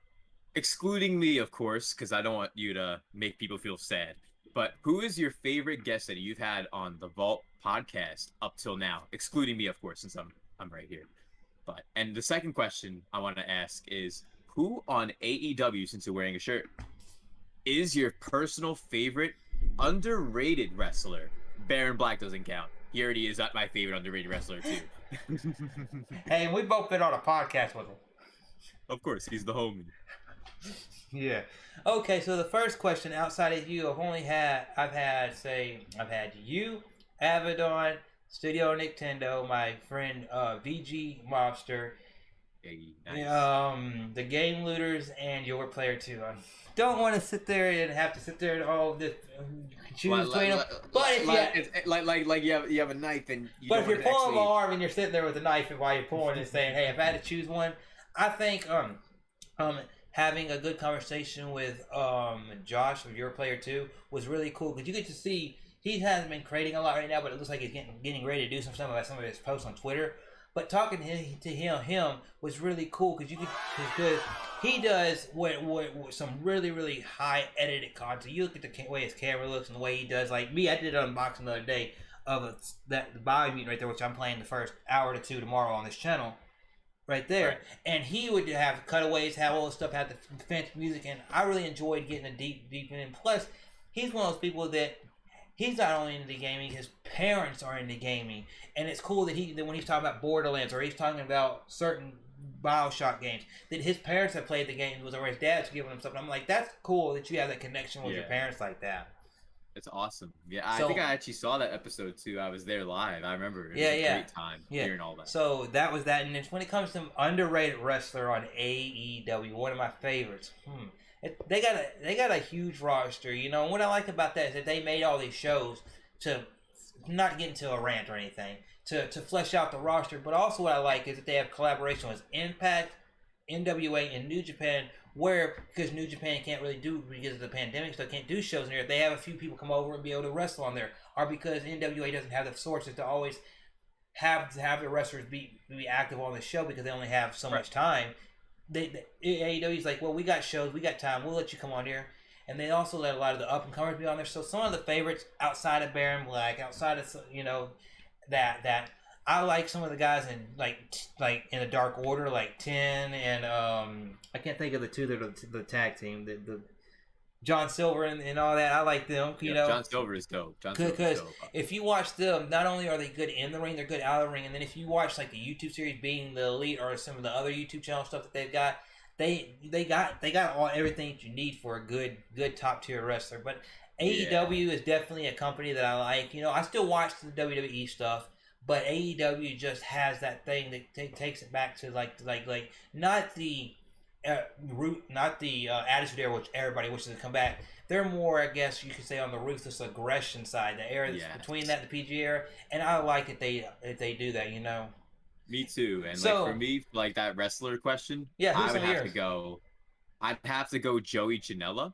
excluding me, of course, because I don't want you to make people feel sad. But who is your favorite guest that you've had on the Vault podcast up till now? Excluding me, of course, since I'm right here. And the second question I want to ask is, who on AEW, since you're wearing a shirt, is your personal favorite underrated wrestler? Baron Black doesn't count. He already is not my favorite underrated wrestler too. Hey, we both been on a podcast with him. Of course, he's the homie. Yeah. Okay, so the first question, outside of you, I've had you, Avedon, Studio Nintendo, my friend VCiPz, Hey, nice. the Game Looters, and your player too. I don't want to sit there and have to sit there and all this choose between them. But if you have a knife and if you're pulling my arm and you're sitting there with a knife while you're pulling and saying, "Hey, if I had to choose one," I think having a good conversation with Josh, of your player too, was really cool because you get to see. He hasn't been creating a lot right now, but it looks like he's getting ready to do some of his posts on Twitter. But talking to him was really cool because he does what some really high edited content. You look at the way his camera looks and the way he does. Like me, I did an unboxing the other day of the Biomutant right there, which I'm playing the first hour to 2 tomorrow on this channel. Right there, right. And he would have cutaways, have all this stuff, have the fancy music, and I really enjoyed getting a deep in. And plus, he's one of those people that. He's not only into gaming, his parents are into gaming. And it's cool that when he's talking about Borderlands or he's talking about certain BioShock games, that his parents have played the games or his dad's giving him stuff. And I'm like, that's cool that you have that connection with your parents like that. It's awesome. Yeah, I think I actually saw that episode too. I was there live. I remember it was a great time hearing all that. So that was that. And when it comes to underrated wrestler on AEW, one of my favorites. They got a huge roster, you know. And what I like about that is that they made all these shows to not get into a rant or anything, to flesh out the roster. But also what I like is that they have collaboration with Impact, NWA, and New Japan, because New Japan can't really do because of the pandemic, so they can't do shows in there. They have a few people come over and be able to wrestle on there, or because NWA doesn't have the sources to always have the wrestlers be active on the show because they only have so much time. AEW's like, well, we got shows, we got time, we'll let you come on here. And they also let a lot of the up and comers be on there. So some of the favorites outside of Baron Black, outside of that I like some of the guys in like in the Dark Order, like 10 and I can't think of the two that are the tag team, the John Silver and all that. I like them. You know, John Silver is dope. Because if you watch them, not only are they good in the ring, they're good out of the ring. And then if you watch like the YouTube series, Being the Elite, or some of the other YouTube channel stuff that they've got, they got everything that you need for a good top tier wrestler. But AEW is definitely a company that I like. You know, I still watch the WWE stuff, but AEW just has that thing that takes it back to like not the Attitude Era, which everybody wishes to come back. They're more, I guess you could say, on the ruthless aggression side, the era that's between that and the PG era, and I like that they do that, you know. Me too, and so, like for me, like that wrestler question, I would have to go. I'd have to go Joey Janela,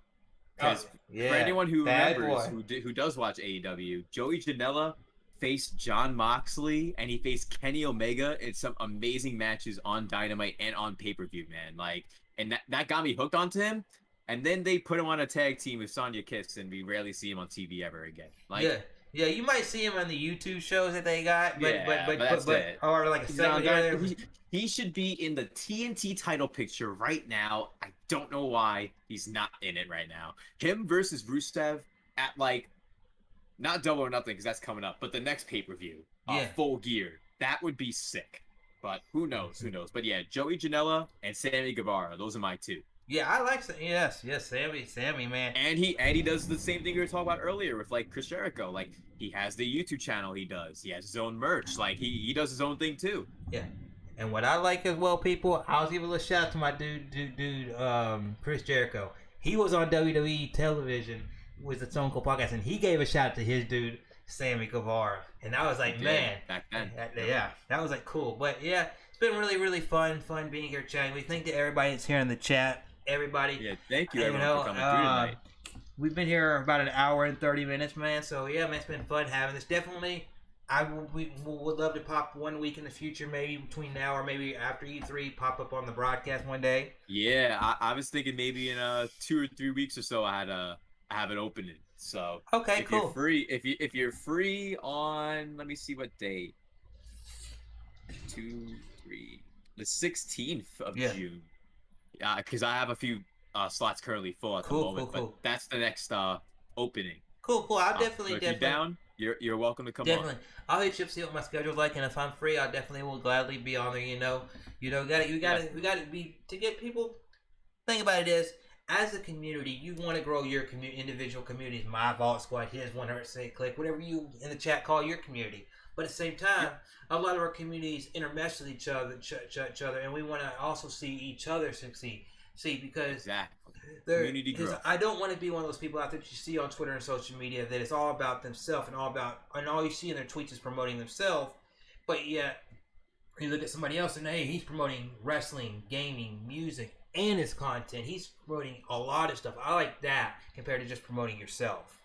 because for anyone who remembers, who does watch AEW, Joey Janela faced John Moxley and he faced Kenny Omega in some amazing matches on Dynamite and on pay-per-view, man. Like, and that got me hooked onto him. And then they put him on a tag team with Sonya Kiss, and we rarely see him on TV ever again. Like, yeah, you might see him on the YouTube shows that they got, but or like a segment. He should be in the TNT title picture right now. I don't know why he's not in it right now. Him versus Rusev at like, not Double or Nothing because that's coming up, but the next pay-per-view, Full Gear. That would be sick. But who knows? But yeah, Joey Janela and Sammy Guevara, those are my two. Yeah, I like yes, Sammy, man. And he does the same thing we were talking about earlier with like Chris Jericho. Like he has the YouTube channel he does. He has his own merch. Like he does his own thing too. Yeah. And what I like as well, people, I'll give a little shout out to my Chris Jericho. He was on WWE television with its own podcast, and he gave a shout out to his dude, Sammy Guevara. And I was like, man, back then. Yeah, that was like cool. But yeah, it's been really, really fun being here chatting. We thank to everybody that's here in the chat. Everybody. Yeah, thank you everyone for coming through tonight. We've been here about an hour and 30 minutes, man. So yeah, man, it's been fun having this. Definitely. We would love to pop one week in the future, maybe between now or maybe after E3, pop up on the broadcast one day. Yeah, I was thinking maybe in 2 or 3 weeks or so I have it opening. So okay, cool. You're free, if you're free on, let me see what date. 2, 3, the 16th of June. Yeah, because I have a few slots currently full at the moment, but that's the next opening. Cool. I'll definitely. If you're down, you're welcome to come definitely. on. I'll hit you up, see what my schedule's like, and if I'm free, I definitely will gladly be on there. We gotta be to get people. Thing about it is, as a community, you want to grow your individual communities. My Vault Squad, his 100 Click, whatever you in the chat call your community. But at the same time, a lot of our communities intermesh with each other, and we want to also see each other succeed. Because community growth. I don't want to be one of those people out there that you see on Twitter and social media that it's all about themselves and all you see in their tweets is promoting themselves. But yet, you look at somebody else and hey, he's promoting wrestling, gaming, music, and his content. He's promoting a lot of stuff. I like that compared to just promoting yourself.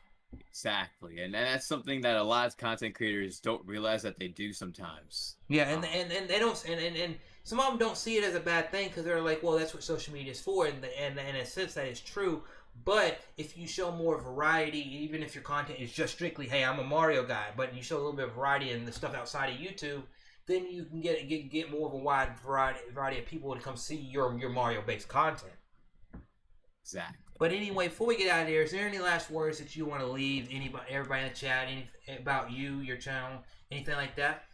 Exactly, and that's something that a lot of content creators don't realize that they do sometimes. Yeah, and they don't, and some of them don't see it as a bad thing because they're like, well, that's what social media is for, and in a sense that is true. But if you show more variety, even if your content is just strictly, hey, I'm a Mario guy, but you show a little bit of variety in the stuff outside of YouTube, then you can get more of a wide variety of people to come see your Mario based content. Exactly. But anyway, before we get out of here, is there any last words that you want to leave everybody in the chat, about you, your channel, anything like that?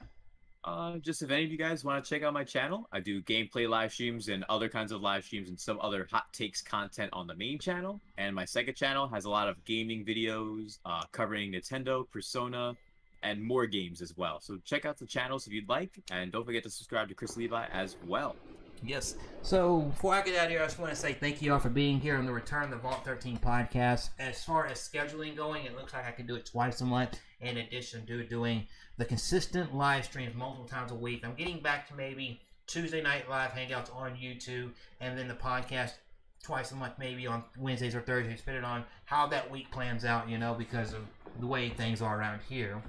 Just if any of you guys want to check out my channel, I do gameplay live streams and other kinds of live streams and some other hot takes content on the main channel. And my second channel has a lot of gaming videos covering Nintendo, Persona, and more games as well. So check out the channels if you'd like, and don't forget to subscribe to Chris Levi as well. Yes. So before I get out of here, I just want to say thank you all for being here on the Return of the Vault 13 podcast. As far as scheduling going, it looks like I can do it twice a month in addition to doing the consistent live streams multiple times a week. I'm getting back to maybe Tuesday night live hangouts on YouTube and then the podcast twice a month, maybe on Wednesdays or Thursdays, depending on how that week plans out, because of the way things are around here.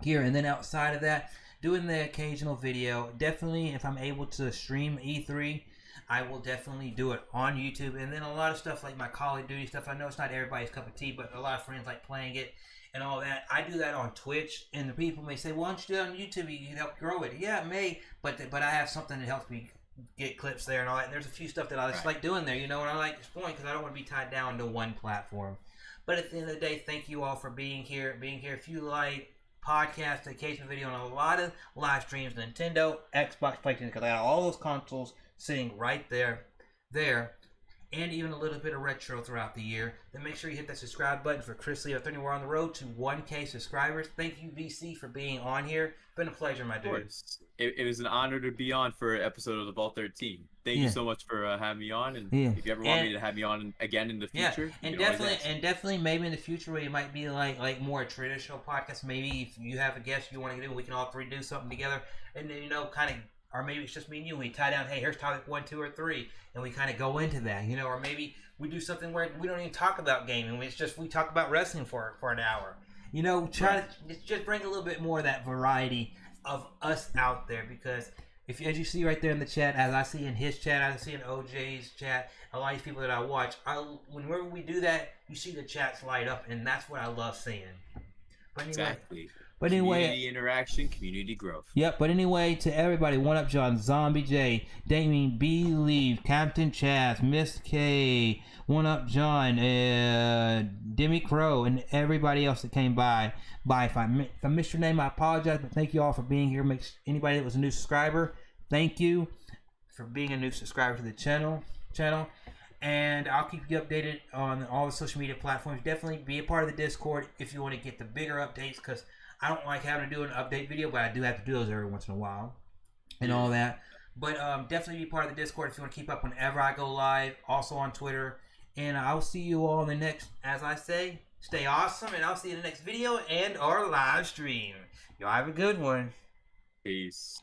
And then outside of that, doing the occasional video. Definitely, if I'm able to stream E3, I will definitely do it on YouTube. And then a lot of stuff like my Call of Duty stuff. I know it's not everybody's cup of tea, but a lot of friends like playing it and all that. I do that on Twitch, and the people may say, "Why don't you do it on YouTube? You can help grow it." Yeah, it may, but I have something that helps me get clips there and all that. And there's a few stuff that I just like doing there, and I like exploring because I don't want to be tied down to one platform. But at the end of the day, thank you all for being here. If you like podcast, occasional video, and a lot of live streams, Nintendo, Xbox, PlayStation, because I got all those consoles sitting right there, and even a little bit of retro throughout the year. Then make sure you hit that subscribe button for Chrislevi13. We're on the road to 1K subscribers. Thank you, VC, for being on here. Been a pleasure, my dude. It was an honor to be on for an episode of the Vault 13. Thank you so much for having me on, and if you ever want me to have me on again in the future, and definitely, maybe in the future where it might be like more a traditional podcast. Maybe if you have a guest you want to do, we can all three do something together, and then kind of, or maybe it's just me and you. We tie down, hey, here's topic 1, 2, or 3, and we kind of go into that, or maybe we do something where we don't even talk about gaming. It's just we talk about wrestling for an hour. Try to just bring a little bit more of that variety of us out there, because as you see right there in the chat, as I see in his chat, as I see in OJ's chat, a lot of these people that I watch, whenever we do that, you see the chats light up, and that's what I love seeing. But anyway, exactly. But anyway, community interaction, community growth. Yep. But anyway, to everybody, One Up John, Zombie J, Damien, Believe, Captain Chaz, Miss K, One Up John, Demi Crow, and everybody else that came by. If I missed your name, I apologize. But thank you all for being here. Anybody that was a new subscriber, thank you for being a new subscriber to the channel. And I'll keep you updated on all the social media platforms. Definitely be a part of the Discord if you want to get the bigger updates, because I don't like having to do an update video, but I do have to do those every once in a while and all that. But definitely be part of the Discord if you want to keep up whenever I go live. Also on Twitter. And I'll see you all in the next, as I say, stay awesome. And I'll see you in the next video and our live stream. Y'all have a good one. Peace.